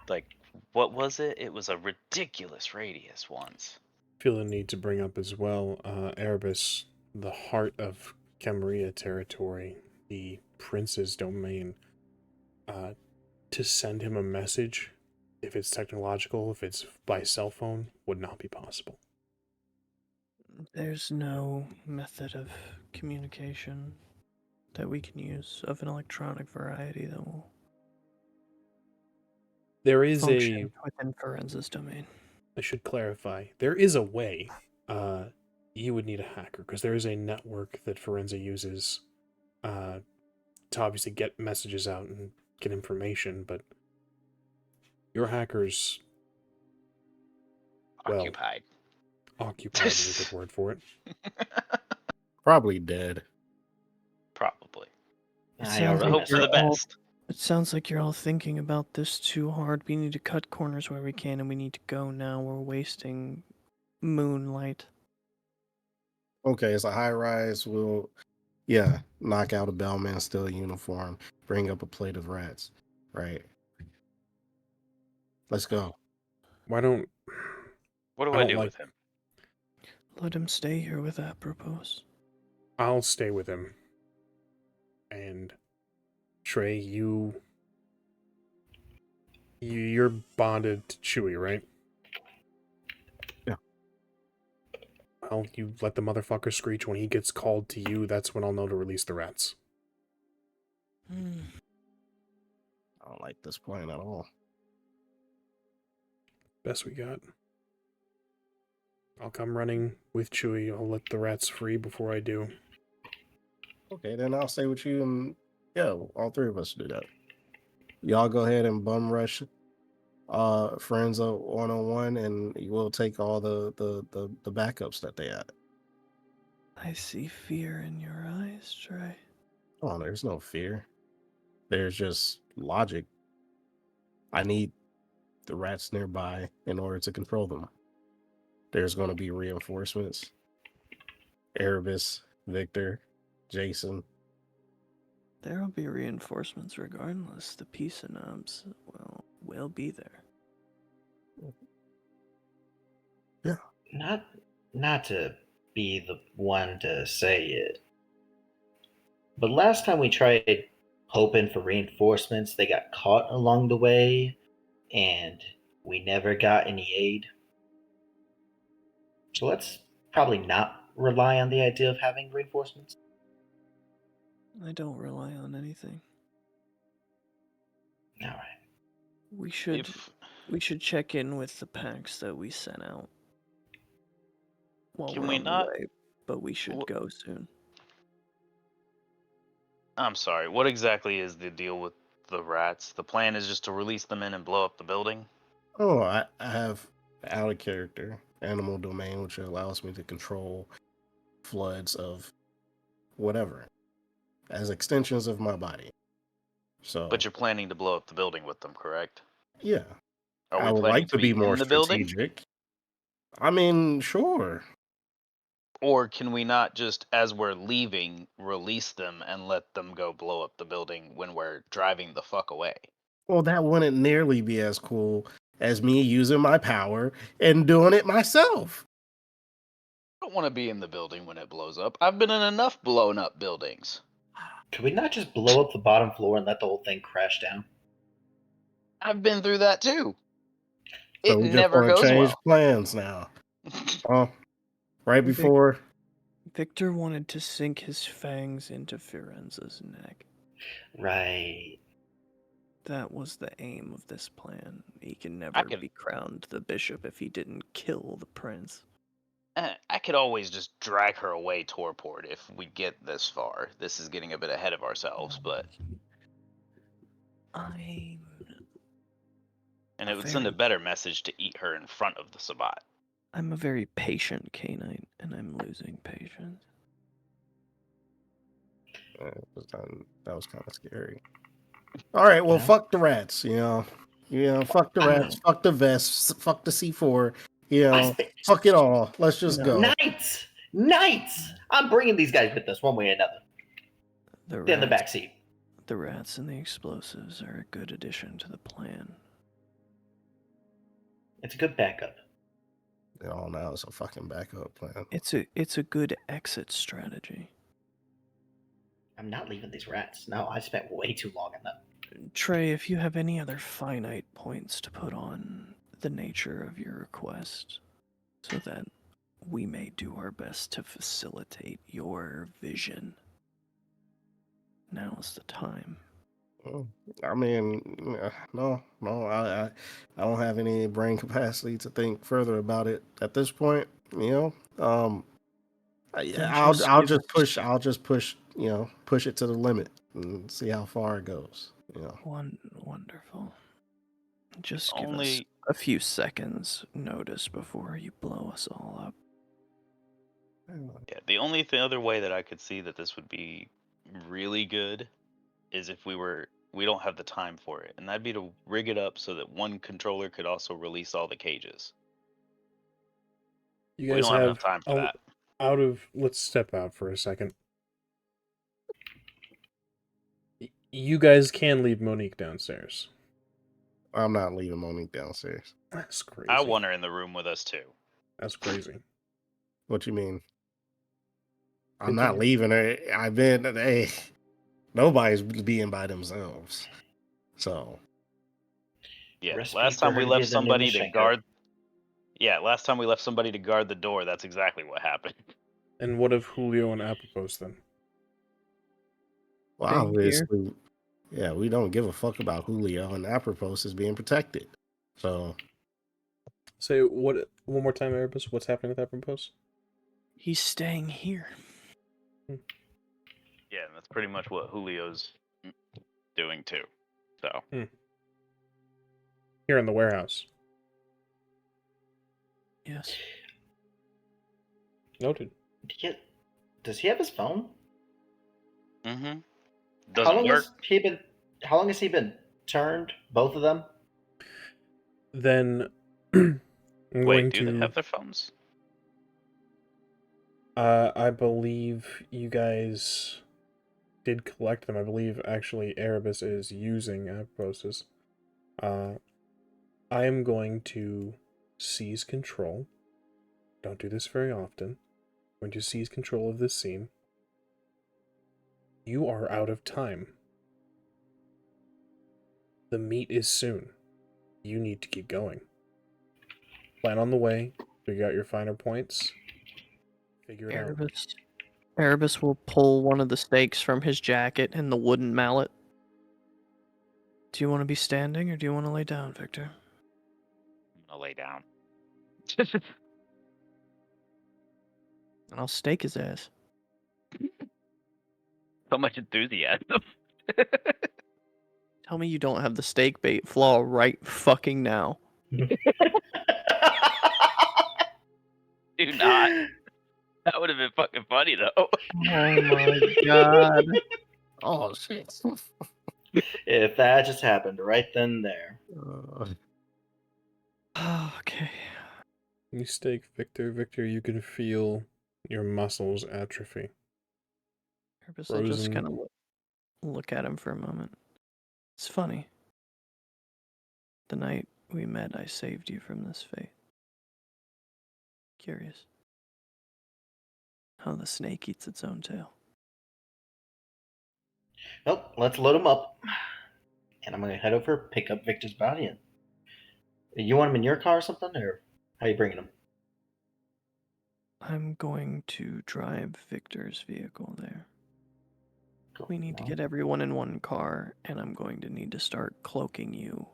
like, what was it? It was a ridiculous radius once. Feel the need to bring up as well, EREBUS, the heart of Camarilla territory, the prince's domain. To send him a message, if it's technological, if it's by cell phone, would not be possible. There's no method of communication that we can use of an electronic variety that will There is function within Fiorenza's domain. I should clarify, there is a way. You would need a hacker, because there is a network that Fiorenza uses to obviously get messages out and get information, but your hackers, well, occupied is a good word for it. probably dead. Probably. I already Hope messed for the up. best. It sounds like you're all thinking about this too hard. We need to cut corners where we can, and we need to go now. We're wasting moonlight. Okay, it's a high rise. We'll knock out a bellman, still a uniform. bring up a plate of rats, right? Let's go. Why don't What do I I don't do like- with him? Let him stay here with Apropos. I'll stay with him. And Trey, you're bonded to Chewie, right? Yeah. Well, you let the motherfucker screech when he gets called to you. That's when I'll know to release the rats. I don't like this plan at all. Best we got. I'll come running with Chewie. I'll let the rats free before I do. Okay, then I'll stay with you, and yeah, all three of us do that. Y'all go ahead and bum rush Fiorenza 101, and we'll take all the backups that they had. I see fear in your eyes, Trey. Oh, there's no fear. There's just logic. I need the rats nearby in order to control them. There's going to be reinforcements. Erebus, Victor, Jason. There will be reinforcements regardless. The peace knobs will be there. Not to be the one to say it, but last time we tried hoping for reinforcements, they got caught along the way, and we never got any aid. So let's probably not rely on the idea of having reinforcements. I don't rely on anything. All right. We should If we should check in with the packs that we sent out while Can we're we on not- the way, but we should Wh- go soon. I'm sorry. What exactly is the deal with the rats? The plan is just to release them in and blow up the building? Oh, I have out of character animal domain, which allows me to control floods of whatever as extensions of my body. So, But you're planning to blow up the building with them, correct? yeah, Are we I would planning like to be in more the building? strategic. I mean, sure. Or can we not just, as we're leaving, release them and let them go blow up the building when we're driving the fuck away? Well, that wouldn't nearly be as cool as me using my power and doing it myself. I don't want to be in the building when it blows up. I've been in enough blown up buildings. Could we not just blow up the bottom floor and let the whole thing crash down? I've been through that too. So It we just never want to goes change well. plans now. Oh, right Vic- before. Victor wanted to sink his fangs into Fiorenza's neck. Right. That was the aim of this plan. He can I never could- be crowned the bishop if he didn't kill the prince. I could always just drag her away torport if we get this far. This is getting a bit ahead of ourselves, but I'm and it would send a better message to eat her in front of the Sabbat. I'm a very patient canine, and I'm losing patience. That was kind of scary. All right, well, Yeah. fuck the rats. Fuck the rats. Fuck the vests. Fuck the C4. Fuck it all. Let's just go. Knights! I'm bringing these guys with us one way or another. They're in the back seat. The rats and the explosives are a good addition to the plan. It's a good backup. Now it's a fucking backup plan. It's a good exit strategy. I'm not leaving these rats. No, I spent way too long on them. Trey, if you have any other finite points to put on the nature of your request, so that we may do our best to facilitate your vision, now's the time. I mean, no, I don't have any brain capacity to think further about it at this point. I'll just push it to the limit and see how far it goes. Wonderful. Just give us Only a few seconds notice before you blow us all up. Yeah, the only other way that I could see that this would be really good is if we don't have the time for it, and that'd be to rig it up so that one controller could also release all the cages. You We guys don't have have enough time for that. let's step out for a second. You guys can leave Monique downstairs. I'm not leaving Monique downstairs. That's crazy. I want her in the room with us too. That's crazy. What you mean? I'm Continue. not leaving her. I've been. Hey, nobody's being by themselves. So Yeah, Recipe last for time her we to be left the new somebody to Lashchenko. guard. Yeah, last time we left somebody to guard the door. That's exactly what happened. And what of Julio and Apropos then? well, Staying obviously, yeah, we don't give a fuck about Julio, and Apropos is being protected. So Say what one more time, Erebus. What's happening with Apropos? He's staying here. Yeah, and that's pretty much what Julio's doing too. So Here in the warehouse. Yes. Noted. Does he have his phone? mm-hmm. How Doesn't long work. has he been turned? Both of them? Then I'm Wait, going do to. they have their phones? I believe you guys did collect them. I believe actually Erebus is using Apropos's. I am going to seize control. Don't do this very often. I'm going to seize control of this scene. You are out of time. The meet is soon. You need to keep going. Plan on the way. Figure out your finer points. Figure it out. Erebus will pull one of the stakes from his jacket and the wooden mallet. Do you want to be standing or do you want to lay down, Victor? I'm gonna lay down. And I'll stake his ass. So much enthusiasm. Tell me you don't have the stake bait flaw right fucking now. Do not. That would have been fucking funny though. Oh my god. oh shit. If that just happened right then and there. Okay. You stake Victor. Victor, you can feel your muscles atrophy. Erebus will just Frozen. kind of look at him for a moment. It's funny. The night we met, I saved you from this fate. Curious. How the snake eats its own tail. Nope, let's load him up. And I'm going to head over, pick up Victor's body. And you want him in your car or something? Or how are you bringing him? I'm going to drive Victor's vehicle there. Cool. We need to Well, get everyone in one car, and I'm going to need to start cloaking you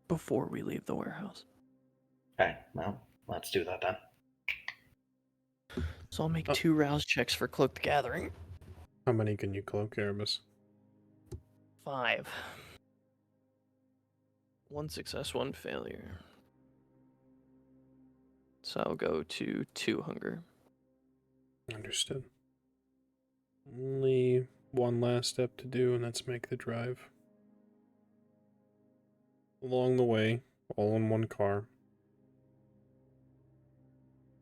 before we leave the warehouse. Okay, well, let's do that then. So I'll make Oh. 2 rouse checks for Cloaked Gathering. How many can you cloak, Erebus? 5. 1 success, 1 failure. So I'll go to 2 hunger. Understood. Only one last step to do, and that's make the drive. Along the way, all in one car.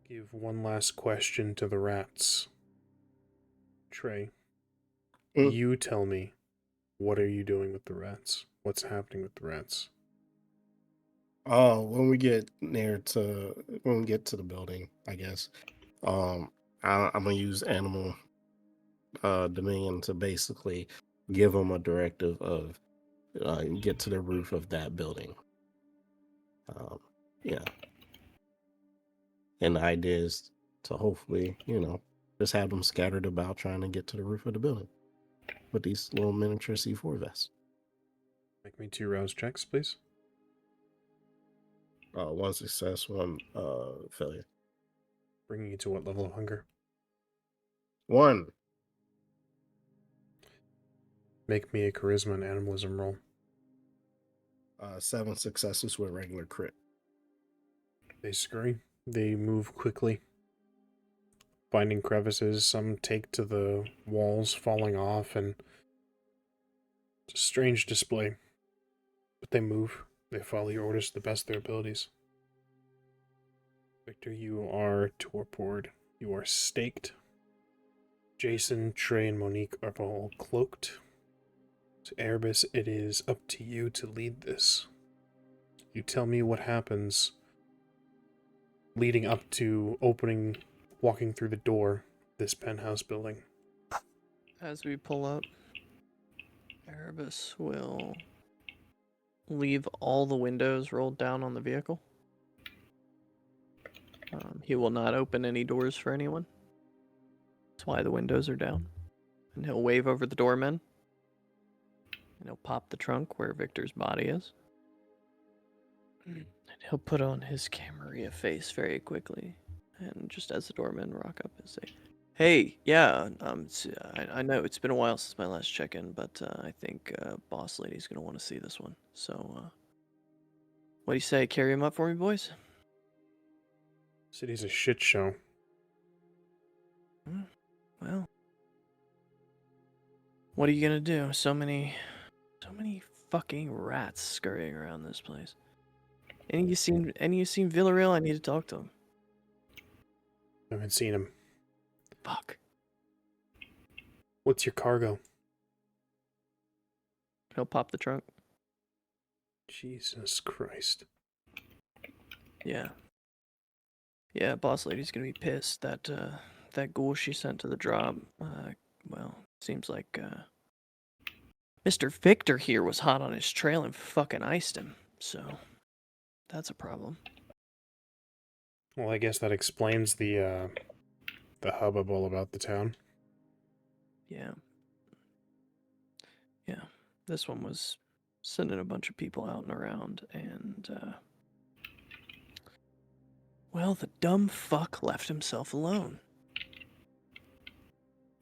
Give one last question to the rats. Trey, you tell me, what are you doing with the rats? What's happening with the rats? Oh, when we get to the building, I guess. I'm gonna use animal dominion to basically give them a directive of get to the roof of that building. Yeah. And the idea is to hopefully, just have them scattered about trying to get to the roof of the building with these little miniature C4 vests. Make me 2 rouse checks, please. 1 success, 1 failure. Bringing you to what level of hunger? 1. Make me a charisma and animalism roll. 7 successes with regular crit. They scurry. They move quickly, finding crevices. Some take to the walls, falling off, and it's a strange display. But they move. They follow your orders to the best of their abilities. Victor, you are torpored. You are staked. Jason, Trey, and Monique are all cloaked. So, Erebus, it is up to you to lead this. You tell me what happens leading up to walking through the door of this penthouse building. As we pull up, Erebus will leave all the windows rolled down on the vehicle. He will not open any doors for anyone. That's why the windows are down. And he'll wave over the doormen. And he'll pop the trunk where Victor's body is. And he'll put on his Camarilla face very quickly. And just as the doormen rock up, he'll say, "Hey, yeah, I know it's been a while since my last check-in, but I think Boss Lady's going to want to see this one. So, what do you say? Carry him up for me, boys?" City's a shit show. Well, what are you gonna do? So many fucking rats scurrying around this place. Any of you seen Villarreal? I need to talk to him. I haven't seen him. Fuck. What's your cargo? He'll pop the trunk. Jesus Christ. Yeah. Yeah, Boss Lady's gonna be pissed that that ghoul she sent to the job. Well, seems like Mr. Victor here was hot on his trail and fucking iced him. So that's a problem. Well, I guess that explains the hubbub all about the town. Yeah. Yeah. This one was sending a bunch of people out and around, and well, the dumb fuck left himself alone.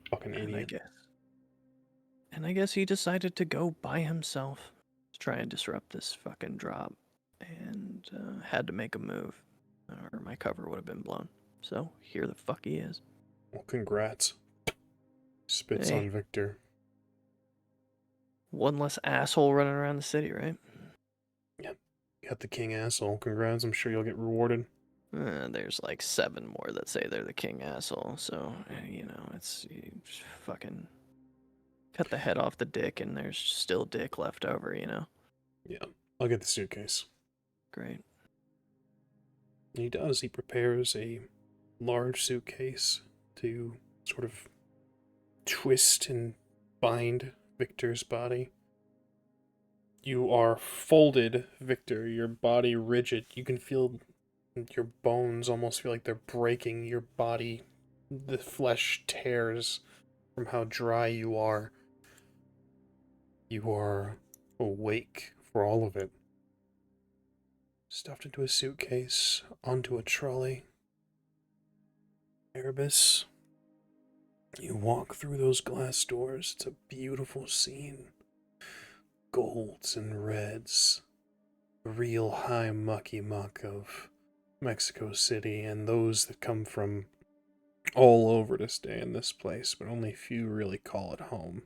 Fucking idiot. And I guess he decided to go by himself to try and disrupt this fucking drop, and had to make a move, or my cover would have been blown. So here the fuck he is. Well, congrats. Spits Hey. on Victor. One less asshole running around the city, right? Yep. Got the king asshole. Congrats. I'm sure you'll get rewarded. There's like 7 more that say they're the king asshole, so, you know, it's you just fucking cut the head off the dick and there's still dick left over, you know? Yeah. I'll get the suitcase. Great. He does. He prepares a large suitcase to sort of twist and bind Victor's body. You are folded, Victor, your body rigid. You can feel your bones almost feel like they're breaking. Your body, the flesh tears from how dry you are. You are awake for all of it. Stuffed into a suitcase, onto a trolley. Erebus, you walk through those glass doors. It's a beautiful scene. Golds and reds. A real high mucky muck of Mexico City, and those that come from all over to stay in this place, but only few really call it home.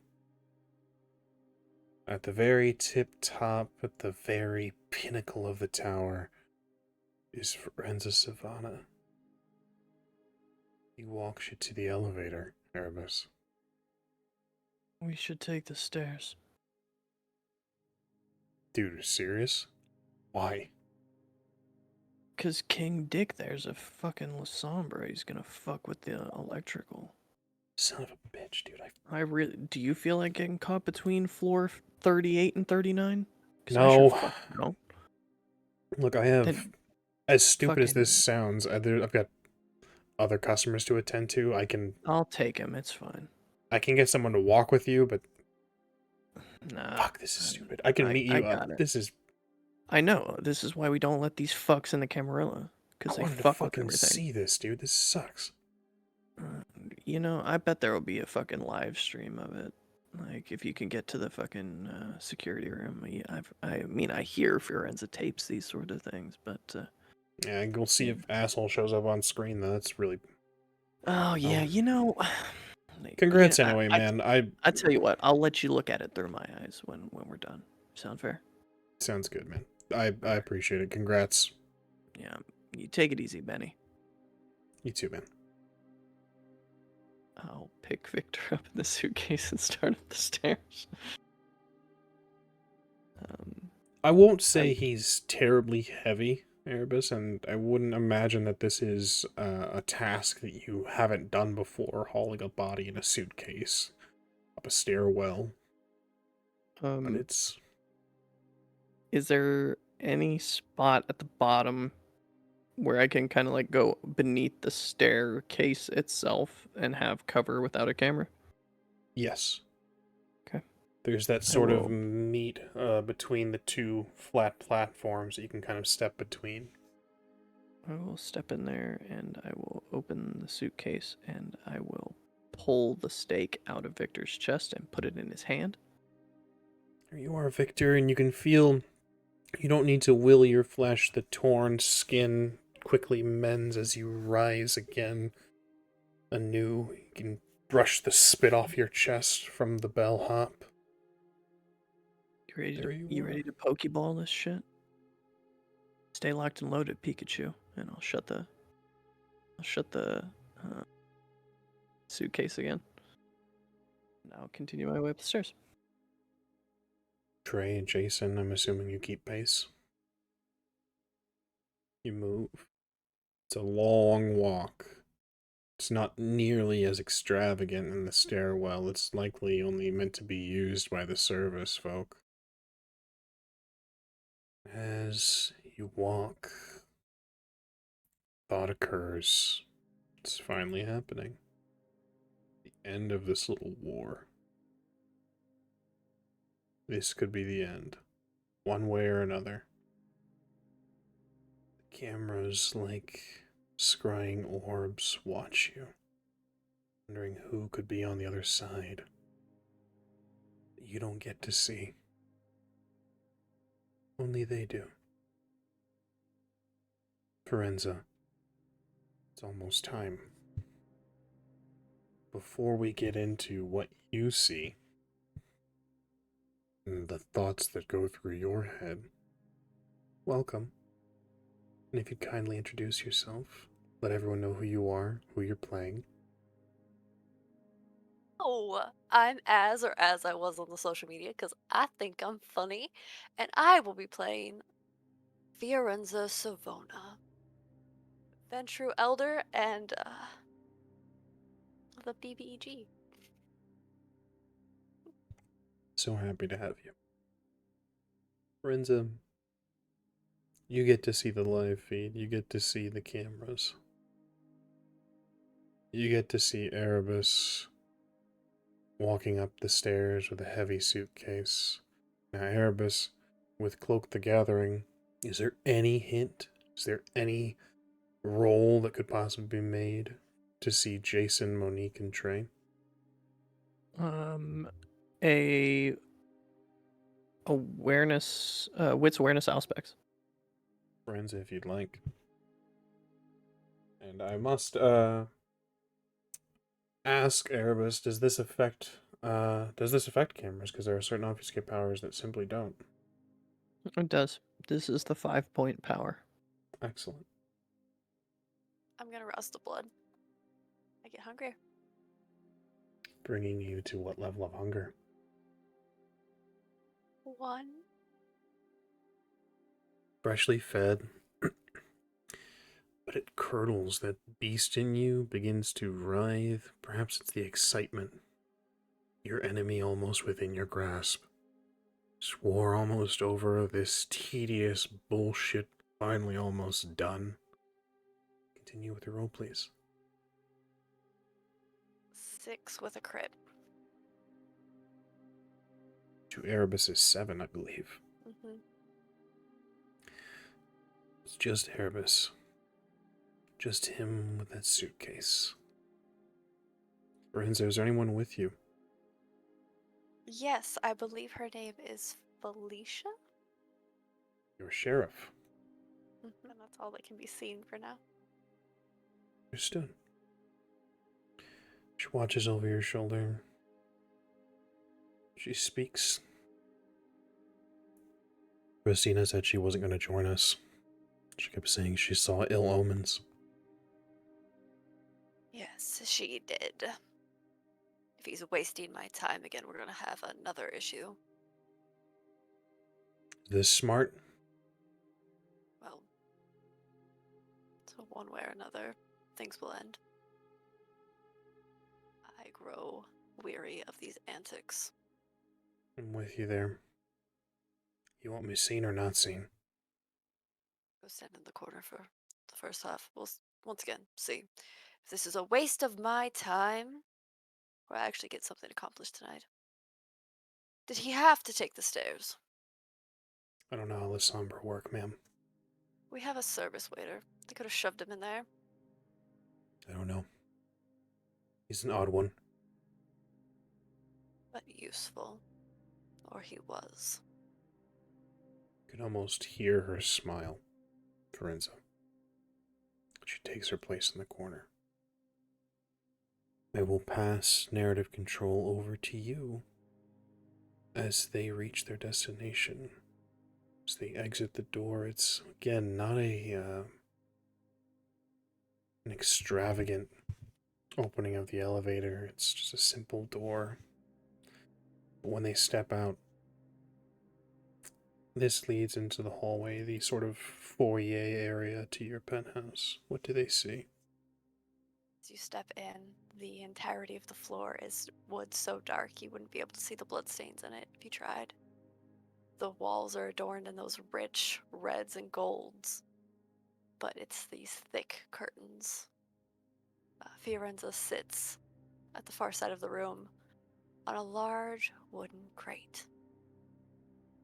At the very tip top, at the very pinnacle of the tower, is Fiorenza Sovana. He walks you to the elevator, Erebus. We should take the stairs. Dude, are you serious? Why? 'Cause King Dick there's a fucking Lasombra. He's gonna fuck with the electrical. Son of a bitch, dude. I really... Do you feel like getting caught between floor 38 and 39? 'Cause No. I sure fucking don't. Look, I have... Then As stupid as fucking- this sounds, I've got other customers to attend to. I'll take him, it's fine. I can get someone to walk with you, but Nah. fuck, this is stupid. I can meet you got up. it. This is... I know. This is why we don't let these fucks in the Camarilla. I Because they wanted to fuck with fucking everything. see this, dude. This sucks. You know, I bet there will be a fucking live stream of it. Like, if you can get to the fucking security room. I mean, I hear Fiorenza tapes these sort of things, but... Yeah, we'll see if asshole shows up on screen, though. That's really... Oh, yeah, you know... Congrats yeah, anyway, man. I tell you what, I'll let you look at it through my eyes when we're done. Sound fair? Sounds good, man. I appreciate it. Congrats. Yeah, you take it easy, Benny. You too, man. I'll pick Victor up in the suitcase and start up the stairs. I won't say he's terribly heavy, Erebus, and I wouldn't imagine that this is a task that you haven't done before, hauling a body in a suitcase up a stairwell. But it's... Is there any spot at the bottom where I can kind of like go beneath the staircase itself and have cover without a camera? Yes. Okay. There's that I sort of will- meet between the two flat platforms that you can kind of step between. I will step in there and I will open the suitcase and I will pull the stake out of Victor's chest and put it in his hand. There you are, Victor, and you can feel you don't need to will your flesh. The torn skin quickly mends as you rise again anew. You can brush the spit off your chest from the bellhop. There you are. Ready to Pokeball this shit? Stay locked and loaded, Pikachu, and I'll shut the suitcase again. And I'll continue my way up the stairs. Trey and Jason, I'm assuming you keep pace. You move. It's a long walk. It's not nearly as extravagant in the stairwell. It's likely only meant to be used by the service folk. As you walk, thought occurs. It's finally happening. The end of this little war. This could be the end, one way or another. The cameras, like scrying orbs, watch you, wondering who could be on the other side that you don't get to see. Only they do. Fiorenza, it's almost time. Before we get into what you see, and the thoughts that go through your head, welcome. And if you'd kindly introduce yourself, let everyone know who you are, who you're playing. Oh, I'm as I was on the social media because I think I'm funny, and I will be playing Fiorenza Sovana, Ventru Elder, and the BBEG. So happy to have you. Fiorenza, you get to see the live feed, you get to see the cameras. You get to see Erebus walking up the stairs with a heavy suitcase. Now, Erebus, with Cloak the Gathering, is there any hint? Is there any roll that could possibly be made to see Jason, Monique, and Trey? A awareness, wits awareness aspects. Fiorenza, if you'd like. And I must ask Erebus, does this affect cameras? Because there are certain obfuscate powers that simply don't. It does. This is the 5-point power. Excellent. I'm gonna rouse the blood. I get hungry. Bringing you to what level of hunger? 1. Freshly fed. But it curdles. That beast in you begins to writhe. Perhaps it's the excitement. Your enemy almost within your grasp. This war almost over. This tedious bullshit finally almost done. Continue with your roll, please. 6 with a crit. To Erebus is 7, I believe. Mm-hmm. It's just Erebus. Just him with that suitcase. Fiorenza, is there anyone with you? Yes, I believe her name is Felicia. Your sheriff. And that's all that can be seen for now. Understood. She watches over your shoulder. She speaks. Christina said she wasn't going to join us. She kept saying she saw ill omens. Yes, she did. If he's wasting my time again, we're gonna have another issue. This smart? Well, so one way or another, things will end. I grow weary of these antics. I'm with you there. You want me seen or not seen? Go stand in the corner for the first half. We'll once again see if this is a waste of my time or I actually get something accomplished tonight. Did he have to take the stairs? I don't know how this somber work, ma'am. We have a service waiter. They could have shoved him in there. I don't know. He's an odd one. But useful. Or he was. You can almost hear her smile. Fiorenza. She takes her place in the corner. I will pass narrative control over to you as they reach their destination. As they exit the door, it's, again, not an extravagant opening of the elevator. It's just a simple door. But when they step out, this leads into the hallway, the sort of foyer area to your penthouse. What do they see? As you step in, the entirety of the floor is wood so dark you wouldn't be able to see the bloodstains in it if you tried. The walls are adorned in those rich reds and golds, but it's these thick curtains. Fiorenza sits at the far side of the room on a large wooden crate.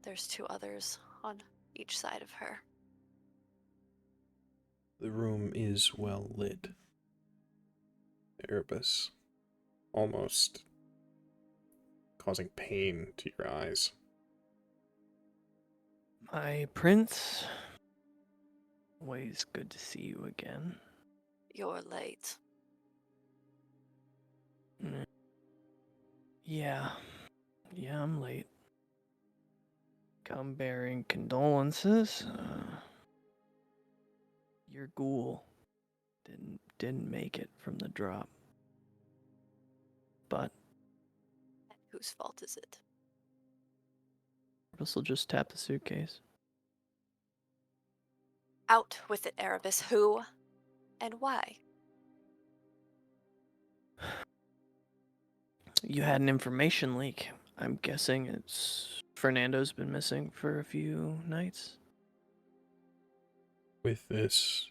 There's two others on each side of her. The room is well lit. EREBUS, almost causing pain to your eyes. My prince, always good to see you again. You're late. Yeah, I'm late. Come bearing condolences. Your ghoul didn't make it from the drop. But Whose fault is it? Russell just tapped the suitcase. Out with it, Erebus. Who and why? You had an information leak. I'm guessing it's Fernando's been missing for a few nights. With this,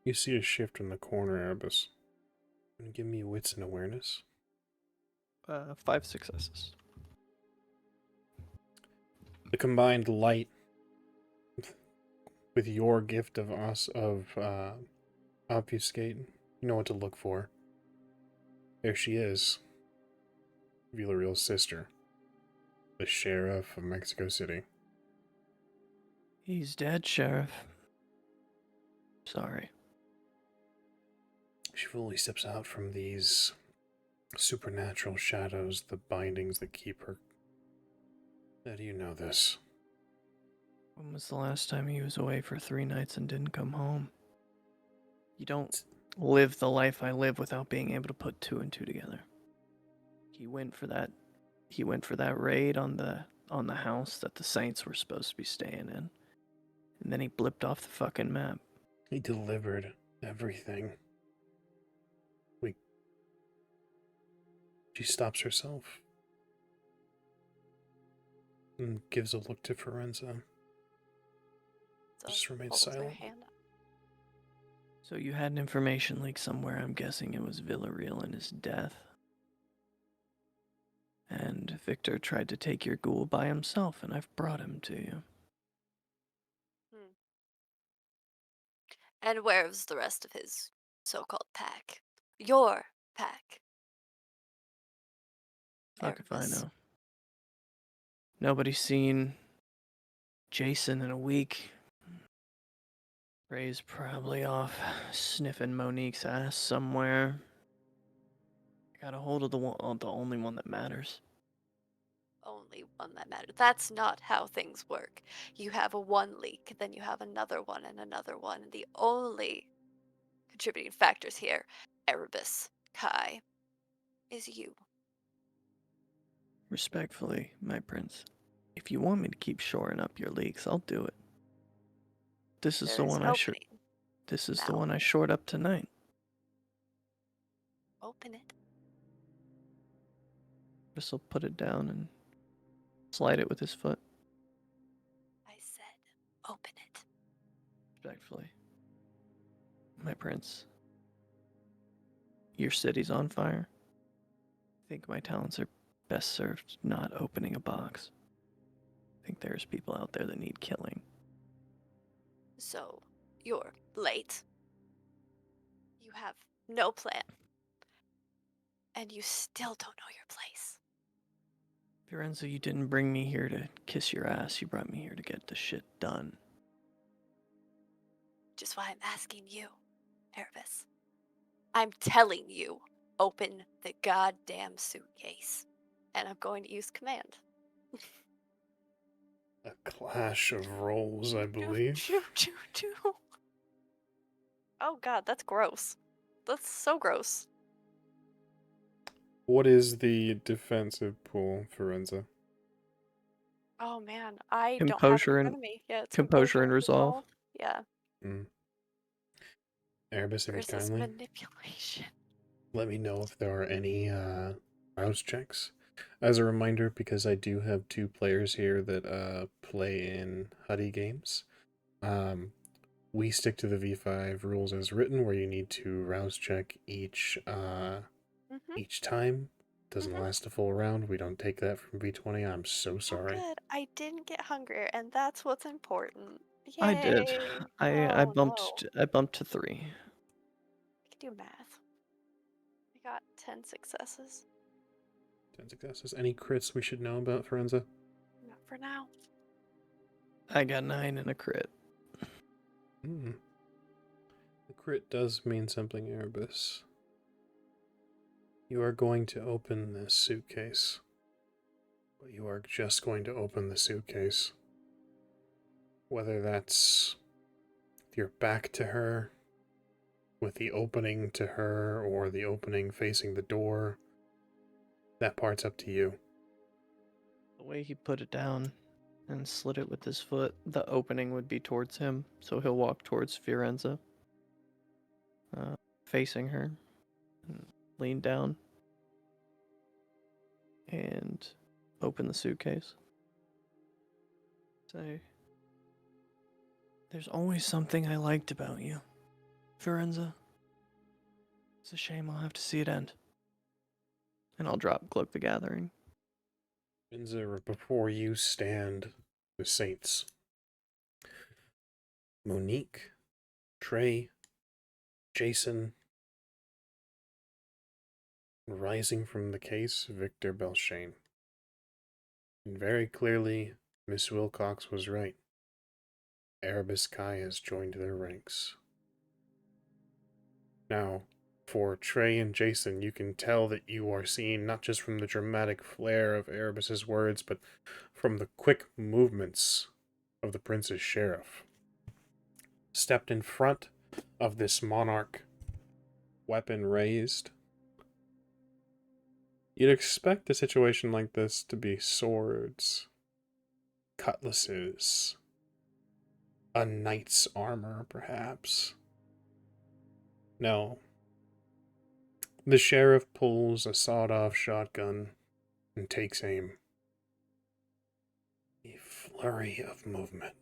you see a shift in the corner, EREBUS. Can you give me wits and awareness? 5 successes. The combined light with your gift of obfuscate, you know what to look for. There she is. Villarreal's sister. The sheriff of Mexico City. He's dead, Sheriff. Sorry. She fully steps out from these supernatural shadows, the bindings that keep her. How do you know this? When was the last time he was away for 3 nights and didn't come home? You don't live the life I live without being able to put 2 and 2 together. He went for that raid on the house that the Saints were supposed to be staying in. And then he blipped off the fucking map. He delivered everything. She stops herself and gives a look to Fiorenza. Just remains silent. So you had an information leak somewhere. I'm guessing it was Villarreal and his death. And Victor tried to take your ghoul by himself, and I've brought him to you. And where's the rest of his so-called pack? Your pack. Fuck if I Erebus. know. Nobody's seen Jason in a week. Ray's probably off sniffing Monique's ass somewhere. I got a hold of the only one that matters. Only one that matters. That's not how things work. You have a one leak, then you have another one and another one. And the only contributing factors here, Erebus, Kai, is you. Respectfully, my prince. If you want me to keep shoring up your leaks, I'll do it. This is There the is one an I opening. This is the Now. one I shored up tonight. Open it. Just will put it down and slide it with his foot. I said, open it. Respectfully. My prince. Your city's on fire. I think my talents are best served not opening a box. I think there's people out there that need killing. So, you're late. You have no plan. And you still don't know your place. Fiorenza, you didn't bring me here to kiss your ass. You brought me here to get the shit done. Just why I'm asking you, Erebus. I'm telling you, open the goddamn suitcase. And I'm going to use command. A clash of roles, I believe. Oh god, that's gross. That's so gross. What is the defensive pool, Fiorenza? Oh man, I don't have it Composure in and front of me. Yeah, it's composure and resolve. Yeah. Erebus, if you'd Versus kindly manipulation. let me know if there are any rouse checks. As a reminder, because I do have 2 players here that play in Huddy games, we stick to the V5 rules as written, where you need to rouse check each time. Doesn't last a full round. We don't take that from V20. I'm so sorry. Oh, good. I didn't get hungrier, and that's what's important. Yay. I did. I Oh, bumped no. I bumped to 3. I can do math. I got 10 successes. 10 successes. Any crits we should know about, Fiorenza? Not for now. I got 9 and a crit. The crit does mean something, Erebus. You are going to open this suitcase. But you are just going to open the suitcase. Whether that's with your back to her, with the opening to her, or the opening facing the door, that part's up to you. The way he put it down and slid it with his foot, the opening would be towards him, so he'll walk towards Fiorenza, facing her, and lean down, and open the suitcase. Say, there's always something I liked about you, Fiorenza. It's a shame I'll have to see it end. And I'll drop Cloak the Gathering. Fiorenza, before you stand the saints. Monique, Trey, Jason, rising from the case, Victor BELLSHANE. And very clearly, Miss Wilcox was right. Erebus Kai has joined their ranks. Now, for Trey and Jason, you can tell that you are seeing not just from the dramatic flair of Erebus's words, but from the quick movements of the Prince's Sheriff. Stepped in front of this monarch, weapon raised. You'd expect a situation like this to be swords, cutlasses, a knight's armor, perhaps. No. The sheriff pulls a sawed-off shotgun and takes aim. A flurry of movement.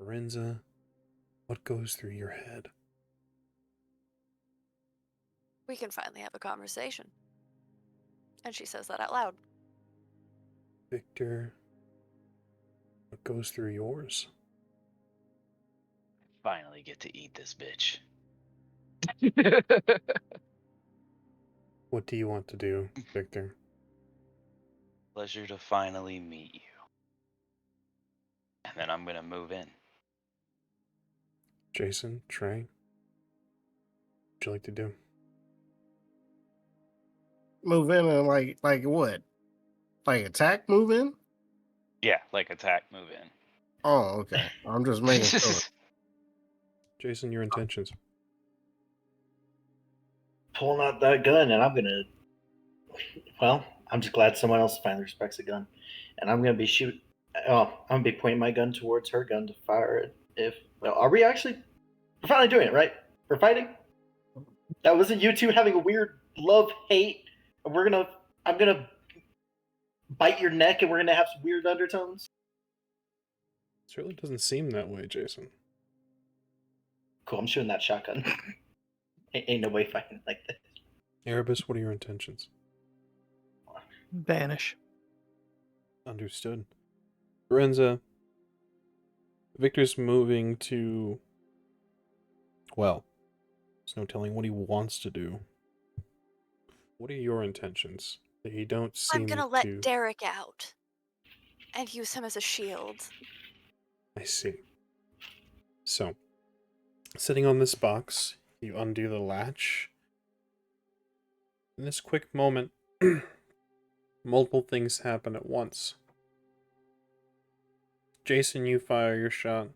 Fiorenza, what goes through your head? We can finally have a conversation. And she says that out loud. Victor, what goes through yours? Finally get to eat this bitch. What do you want to do, Victor? Pleasure to finally meet you. And then I'm gonna move in. Jason, Trey, what would you like to do? Move in and like what? Like attack, move in? Yeah, like attack, move in. Oh, okay. I'm just making sure. Jason, your intentions. Pulling out that gun, and I'm gonna. Well, I'm just glad someone else finally respects a gun. And I'm gonna be I'm gonna be pointing my gun towards her gun to fire it. Are we actually? We're finally doing it, right? We're fighting. That wasn't you two having a weird love hate. I'm gonna bite your neck, and we're gonna have some weird undertones. Certainly doesn't seem that way, Jason. Cool. I'm shooting that shotgun. Ain't no way fighting like this. Erebus, what are your intentions? Banish. Understood. Fiorenza, Victor's moving to... Well, there's no telling what he wants to do. What are your intentions? They don't seem I'm gonna to... let Derek out and use him as a shield. I see. So, sitting on this box, you undo the latch. In this quick moment, multiple things happen at once. Jason, you fire your shot.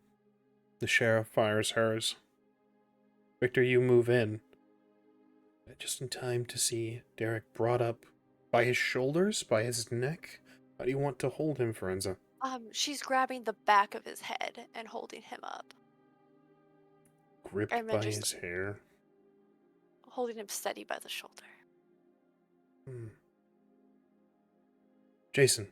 The sheriff fires hers. Victor, you move in. Just in time to see Derek brought up by his shoulders, by his neck. How do you want to hold him, Fiorenza? She's grabbing the back of his head and holding him up. Gripped And then by just his hair. holding him steady by the shoulder. Jason,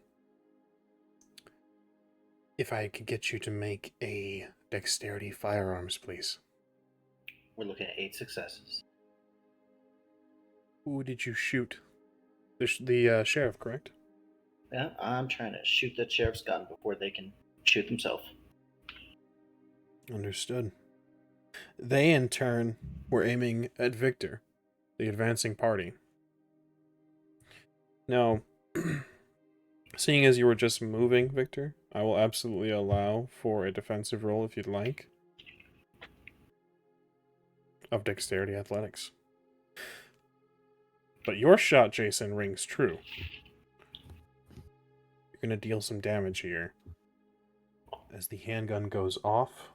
if I could get you to make a dexterity firearms, please. We're looking at 8 successes. Who did you shoot? The sheriff, correct? Yeah, I'm trying to shoot the sheriff's gun before they can shoot themselves. Understood. They, in turn, were aiming at Victor, the advancing party. Now, seeing as you were just moving, Victor, I will absolutely allow for a defensive roll if you'd like. Of dexterity athletics. But your shot, Jason, rings true. You're going to deal some damage here. As the handgun goes off,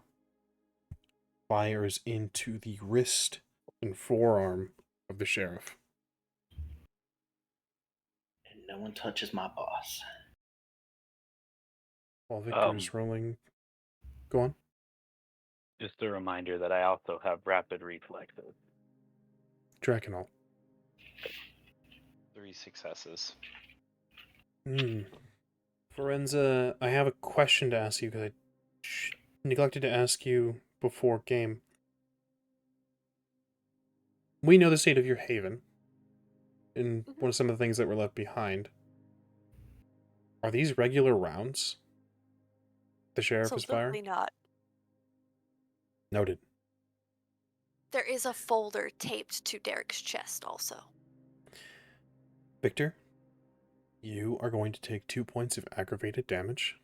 fires into the wrist and forearm of the sheriff. And no one touches my boss. While Victor is rolling... Go on. Just a reminder that I also have rapid reflexes. Drakenol. 3 successes. Fiorenza, I have a question to ask you because I neglected to ask you before game. We know the state of your haven and what are some of the things that were left behind. Are these regular rounds the sheriff is firing? Absolutely not. Noted. There is a folder taped to Derek's chest also. Victor, you are going to take 2 points of aggravated damage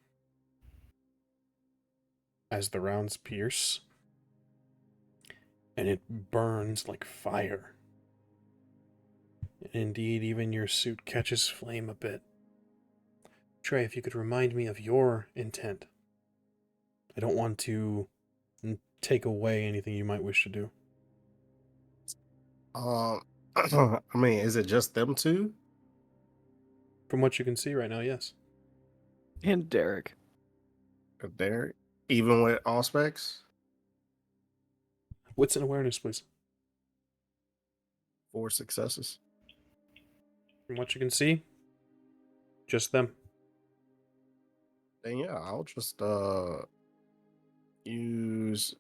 as the rounds pierce, and it burns like fire. And indeed, even your suit catches flame a bit. Trey, if you could remind me of your intent. I don't want to take away anything you might wish to do. I mean, is it just them two? From what you can see right now, yes. And Derek. There, even with all specs? Wits and awareness, please. 4 successes. From what you can see, just them. Then yeah, I'll just use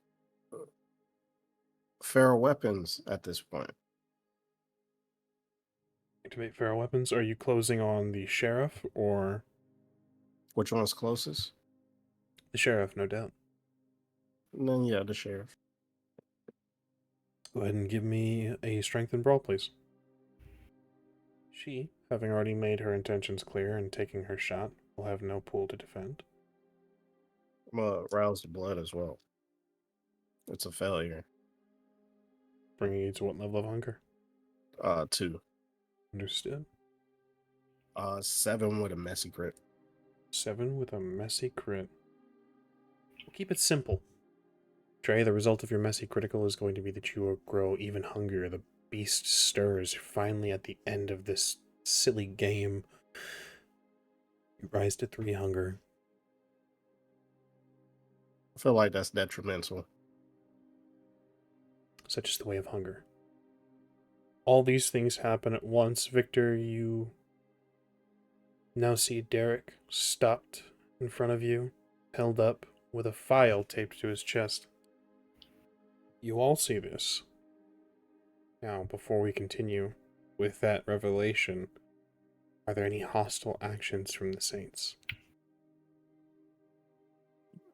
feral weapons at this point. Activate feral weapons. Are you closing on the sheriff or... Which one's closest? The sheriff, no doubt. And then yeah, the sheriff. Go ahead and give me a strength and brawl, please. She, having already made her intentions clear and taking her shot, will have no pool to defend. I'm gonna rouse the blood as well. It's a failure. Bringing you to what level of hunger? 2. Understood. 7 with a messy crit. 7 with a messy crit. We'll keep it simple. Trey, the result of your messy critical is going to be that you will grow even hungrier. The beast stirs finally at the end of this silly game. You rise to 3 hunger. I feel like that's detrimental. Such is the way of hunger. All these things happen at once. Victor, you now see Derek stopped in front of you, held up with a file taped to his chest. You all see this. Now, before we continue with that revelation, are there any hostile actions from the Saints?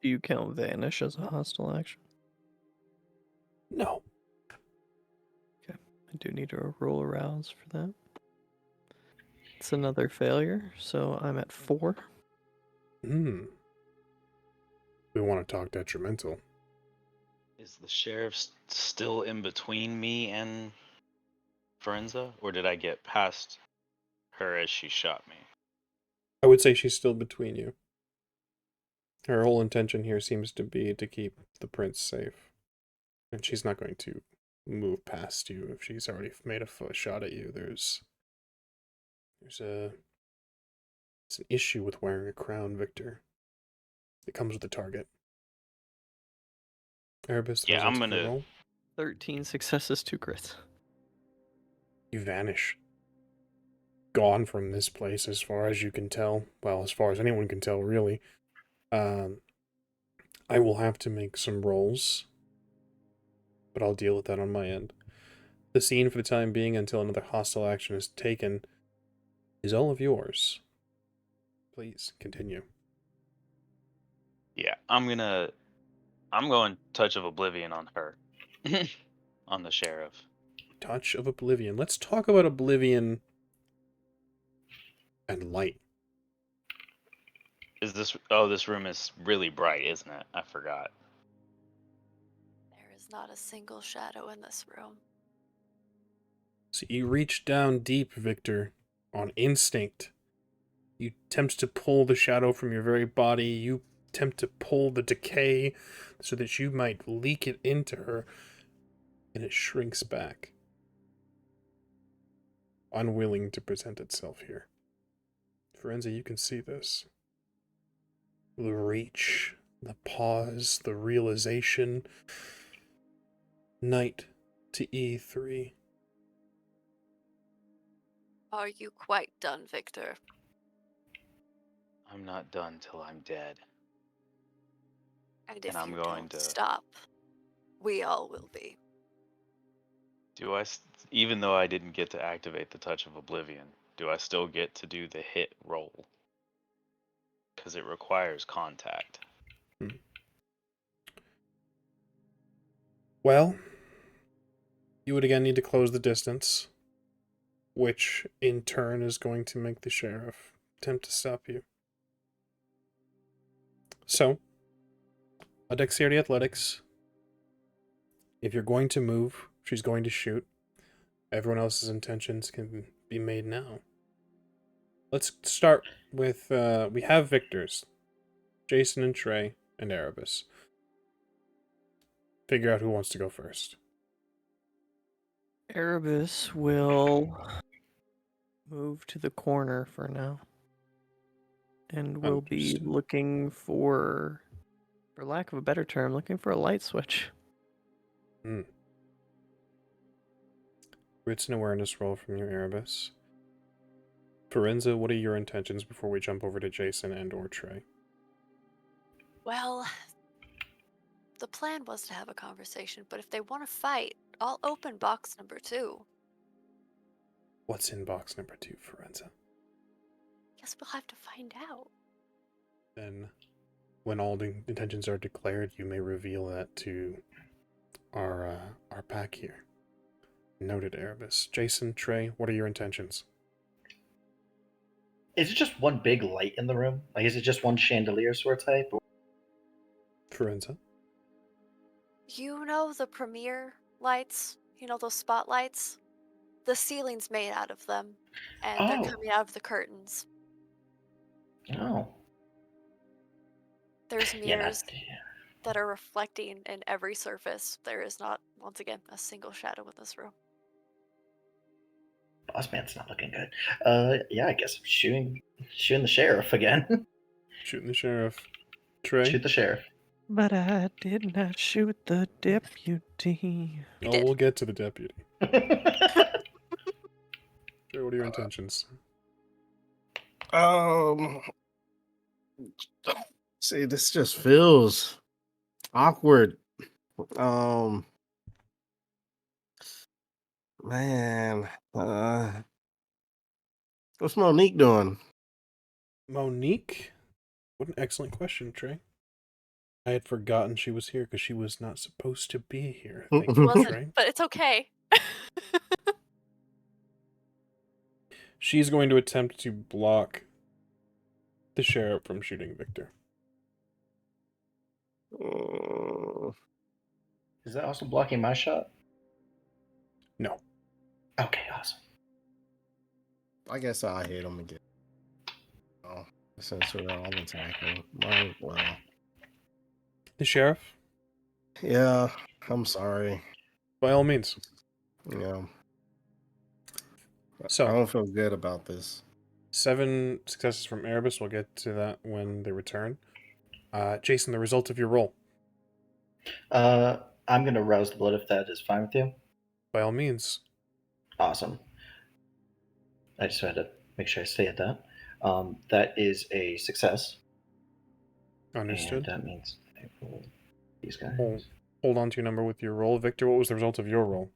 Do you count vanish as a hostile action? No. I do need to roll arouse for that. It's another failure, so I'm at 4. We want to talk detrimental. Is the sheriff still in between me and Fiorenza, or did I get past her as she shot me? I would say she's still between you. Her whole intention here seems to be to keep the prince safe. And she's not going to move past you if she's already made a shot at you. It's an issue with wearing a crown, Victor. It comes with a target. Erebus, Yeah, I'm gonna roll. 13 successes, 2 crits. You vanish. Gone from this place as far as you can tell. Well, as far as anyone can tell, really. I will have to make some rolls, but I'll deal with that on my end. The scene for the time being, until another hostile action is taken, is all of yours. Please, continue. Yeah, I'm going Touch of Oblivion on her. On the sheriff. Touch of Oblivion. Let's talk about Oblivion and light. Is this... Oh, this room is really bright, isn't it? I forgot. There is not a single shadow in this room. So you reach down deep, Victor, on instinct. You attempt to pull the shadow from your very body. You attempt to pull the decay so that you might leak it into her, and it shrinks back, unwilling to present itself here. Fiorenza, you can see this. The reach, the pause, the realization. Knight to E3. Are you quite done, Victor? I'm not done till I'm dead. And if I'm you going don't to stop, we all will be. Even though I didn't get to activate the Touch of Oblivion, do I still get to do the hit roll? Because it requires contact. Well, you would again need to close the distance, which in turn is going to make the sheriff attempt to stop you. So, a dexterity athletics. If you're going to move, she's going to shoot. Everyone else's intentions can be made now. Let's start with, we have victors. Jason and Trey and Erebus. Figure out who wants to go first. Erebus will move to the corner for now. And we'll be Understood. looking for lack of a better term, looking for a light switch. Wits and awareness roll from your Erebus. Fiorenza, what are your intentions before we jump over to Jason and or Trey? Well, the plan was to have a conversation, but if they want to fight, I'll open box number 2. What's in box number 2, Fiorenza? Guess we'll have to find out. Then, when all the intentions are declared, you may reveal that to our pack here. Noted, Erebus. Jason, Trey, what are your intentions? Is it just one big light in the room? Like, is it just one chandelier sort of type? Fiorenza? You know the premiere lights? You know those spotlights? The ceiling's made out of them, and they're coming out of the curtains. Oh. There's mirrors that are reflecting in every surface. There is not, once again, a single shadow in this room. Boss man's not looking good. Yeah, I guess I'm shooting the sheriff again. Shooting the sheriff. Trey? Shoot the sheriff. But I did not shoot the deputy. You Oh, did. we'll get to the deputy. Trey, what are your intentions? See, this just feels awkward. Man, what's Monique doing? Monique? What an excellent question, Trey. I had forgotten she was here because she was not supposed to be here. Thank She you, wasn't, Trey. but it's okay. She's going to attempt to block the sheriff from shooting Victor. Is that also blocking my shot? No. Okay, awesome. I guess I hit him again. Oh, since we're all attacking. Well, The sheriff? yeah, I'm sorry. By all means. Yeah. I So, don't feel good about this. 7 successes from EREBUS. We'll get to that when they return. Jason, the result of your roll. I'm gonna rouse the blood if that is fine with you. By all means. Awesome. I just had to make sure I say that. That is a success. Understood. And that means I roll these guys. Hold on to your number with your roll. Victor, what was the result of your roll?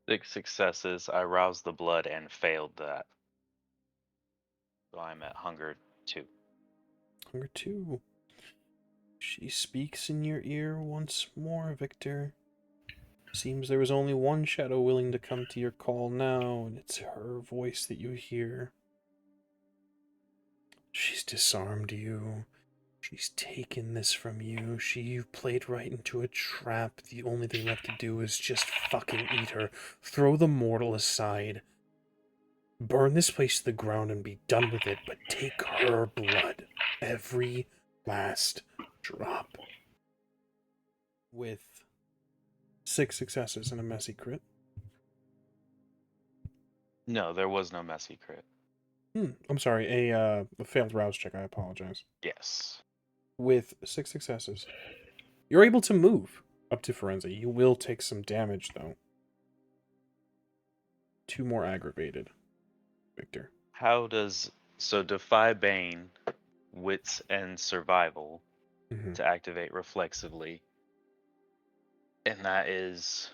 6 successes. I roused the blood and failed that. So I'm at hunger 2. Hunger 2. She speaks in your ear once more, Victor. Seems there was only one shadow willing to come to your call now, and it's her voice that you hear. She's disarmed you. She's taken this from you. You've played right into a trap. The only thing left to do is just fucking eat her. Throw the mortal aside. Burn this place to the ground and be done with it, but take her blood. Every last drop. With 6 successes and a messy crit. No, there was no messy crit. I'm sorry, a failed rouse check, I apologize. Yes. With 6 successes, you're able to move up to Fiorenza. You will take some damage, though. 2 more aggravated, Victor. How does... So Defy Bane, Wits, and Survival to activate reflexively. And that is...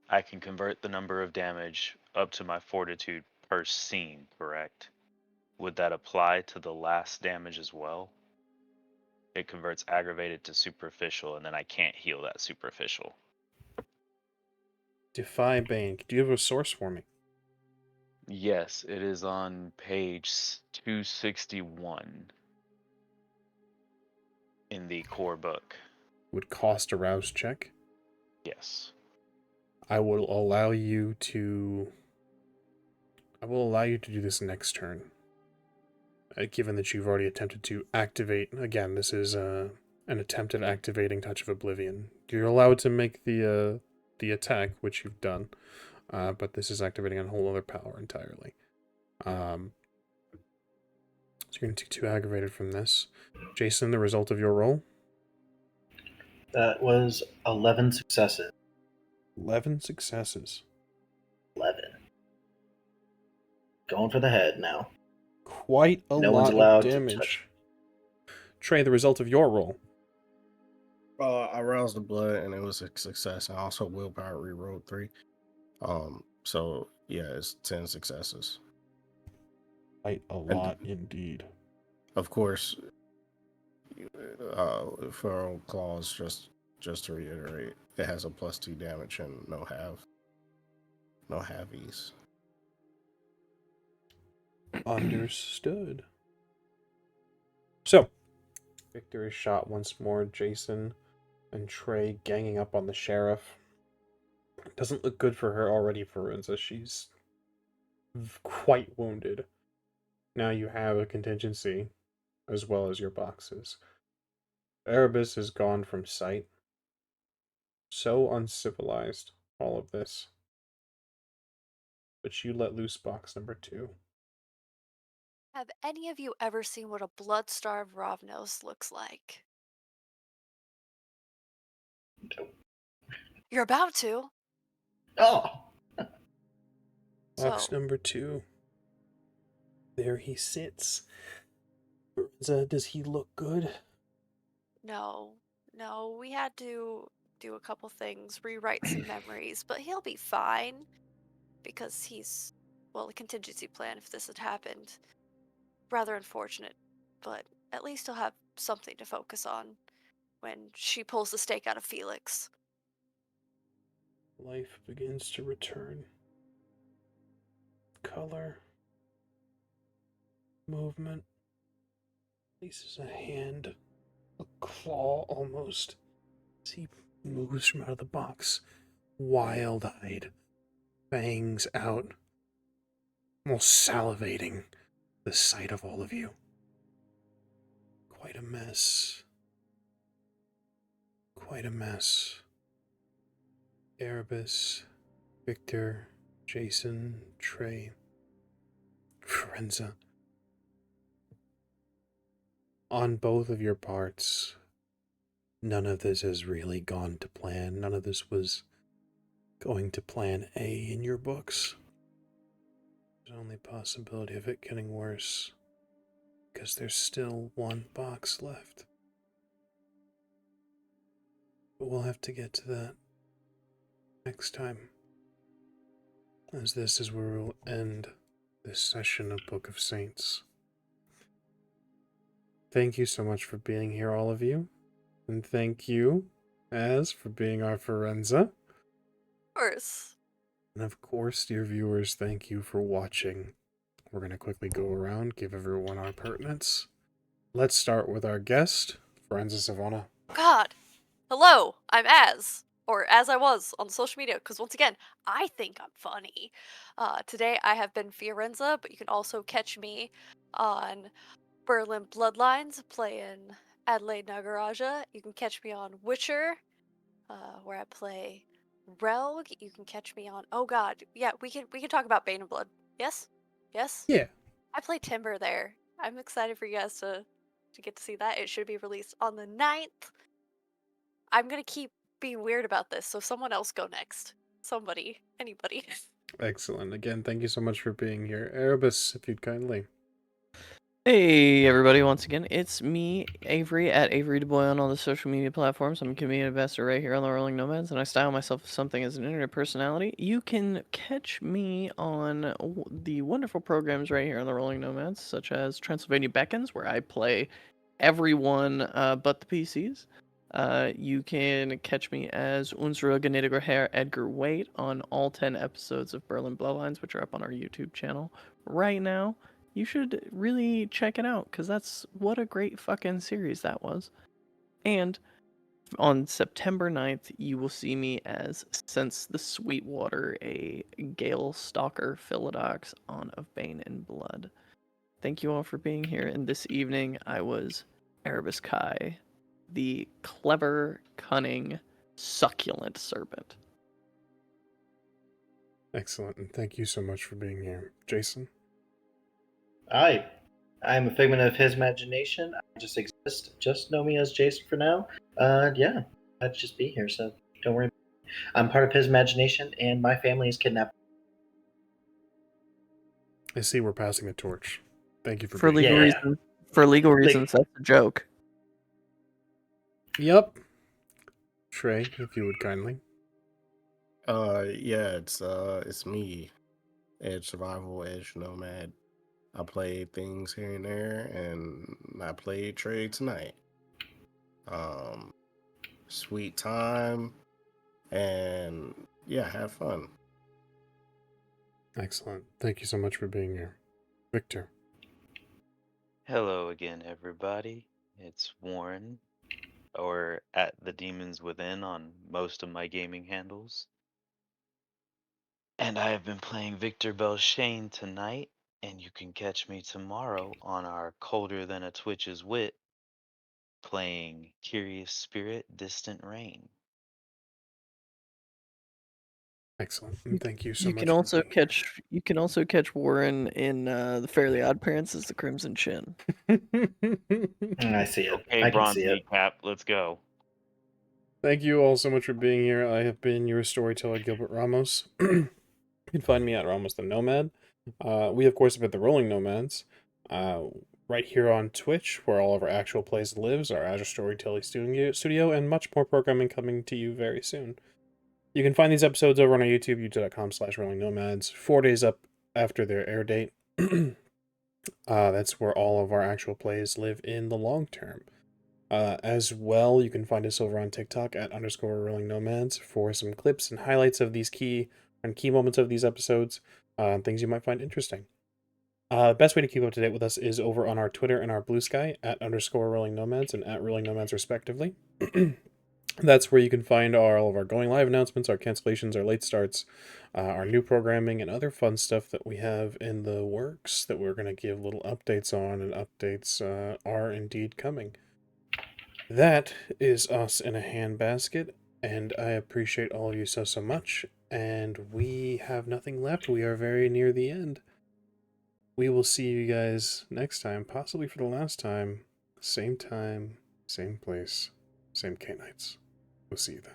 I can convert the number of damage up to my fortitude per scene, correct? Would that apply to the last damage as well? It converts aggravated to superficial, and then I can't heal that superficial. Defy Bane. Do you have a source for me? Yes, it is on page 261 in the core book. Would cost a rouse check. Yes. I will allow you to do this next turn. Given that you've already attempted to activate, again, this is an attempt at activating Touch of Oblivion. You're allowed to make the attack, which you've done, but this is activating a whole other power entirely. So you're going to take 2 aggravated from this. Jason, the result of your roll? That was 11 successes. 11 successes. 11. Going for the head now. Quite a No one's lot allowed of to damage. touch. Trey, the result of your roll? I roused the blood and it was a success. I also willpower rerolled 3. So yeah, it's 10 successes. Quite a lot indeed. Of course, Feral Claws, just to reiterate, it has a +2 damage and no halvies. Understood. So, Victor is shot once more. Jason and Trey ganging up on the sheriff. Doesn't look good for her already, Fiorenza. She's quite wounded. Now you have a contingency, as well as your boxes. Erebus is gone from sight. So uncivilized, all of this. but you let loose box number 2. Have any of you ever seen what a blood-starved Ravnos looks like? You're about to. Oh, Box So, number 2. There he sits. Does he look good? no, we had to do a couple things, rewrite some memories, but he'll be fine because he's, well, a contingency plan if this had happened. Rather unfortunate, but at least he'll have something to focus on when she pulls the stake out of Felix. Life begins to return. Color. Movement. Places a hand. A claw almost. As he moves from out of the box. Wild-eyed. Fangs out. Almost salivating. The sight of all of you. Quite a mess. Quite a mess. EREBUS, Victor, Jason, TREY, Fiorenza. On both of your parts, none of this has really gone to plan. None of this was going to plan A in your books. There's only possibility of it getting worse, because there's still one box left. But we'll have to get to that next time, as this is where we'll end this session of Book of Saints. Thank you so much for being here, all of you. And thank you, Az, for being our Fiorenza. Of course. And of course, dear viewers, thank you for watching. We're going to quickly go around, give everyone our pertinence. Let's start with our guest, Fiorenza Sovana. God. Hello, I'm Az. Or as I was on social media, because once again, I think I'm funny. Today I have been Fiorenza, but you can also catch me on Berlin Bloodlines playing Adelaide Nagaraja. You can catch me on Witcher, where I play Rogue. You can catch me on, oh god, yeah, we can talk about Bane of Blood. Yes? Yes? Yeah. I play Timber there. I'm excited for you guys to get to see that. It should be released on the 9th. I'm gonna keep being weird about this, so someone else go next. Somebody. Anybody. Excellent. Again, thank you so much for being here. EREBUS, if you'd kindly. Hey everybody, once again, it's me, Avery, at Avery DuBois on all the social media platforms. I'm a community investor right here on the Rolling Nomads, and I style myself as something as an internet personality. You can catch me on the wonderful programs right here on the Rolling Nomads, such as Transylvania Beckons, where I play everyone but the PCs. You can catch me as Unsere gnädiger Herr Edgar Waite on all 10 episodes of Berlin Bloodlines, which are up on our YouTube channel right now. You should really check it out, because that's what a great fucking series that was. And on September 9th, you will see me as Sense the Sweetwater, a Gale Stalker Philodox on Of Bane and Blood. Thank you all for being here, and this evening I was Erebus Kai, the clever, cunning, succulent serpent. Excellent, and thank you so much for being here. Jason? I'm a figment of his imagination. I just exist. Just know me as Jason for now. Yeah, I'd just be here, so don't worry. I'm part of his imagination, and my family is kidnapped. I see we're passing the torch. Thank you for For being legal here. reasons, for legal reasons, that's a joke. Yep. TREY, if you would kindly. Yeah, it's me, Edge Survival, Edge Nomad. I play things here and there, and I played TREY tonight. Sweet time, and yeah, have fun. Excellent. Thank you so much for being here. Victor? Hello again, everybody. It's Warren, or at the Demons Within on most of my gaming handles. And I have been playing Victor BELLSHANE tonight, and you can catch me tomorrow on our Colder Than a Twitch's Wit playing Curious Spirit Distant Rain. Excellent. And thank you so You much can for also being here. catch Warren in the Fairly Odd Parents as the Crimson Chin. I see it. Okay, I can bronze see it. kneecap, let's go. Thank you all so much for being here. I have been your storyteller, Gilbert Ramos. You can find me at Ramos the Nomad. We, of course, have been the Rolling Nomads. Right here on Twitch, where all of our actual plays lives, our Azure Storytelling studio, and much more programming coming to you very soon. You can find these episodes over on our YouTube, youtube.com/Rolling Nomads, 4 days up after their air date. That's where all of our actual plays live in the long term. As well, you can find us over on TikTok at _Rolling Nomads for some clips and highlights of these key moments of these episodes, things you might find interesting. The best way to keep up to date with us is over on our Twitter and our Blue Sky at _Rolling Nomads and at Rolling Nomads respectively. That's where you can find all of our going live announcements, our cancellations, our late starts, our new programming, and other fun stuff that we have in the works that we're going to give little updates on, and updates are indeed coming. That is us in a handbasket, and I appreciate all of you so much, and we have nothing left. We are very near the end. We will see you guys next time, possibly for the last time. Same time, same place, same K-Nights. We'll see you then.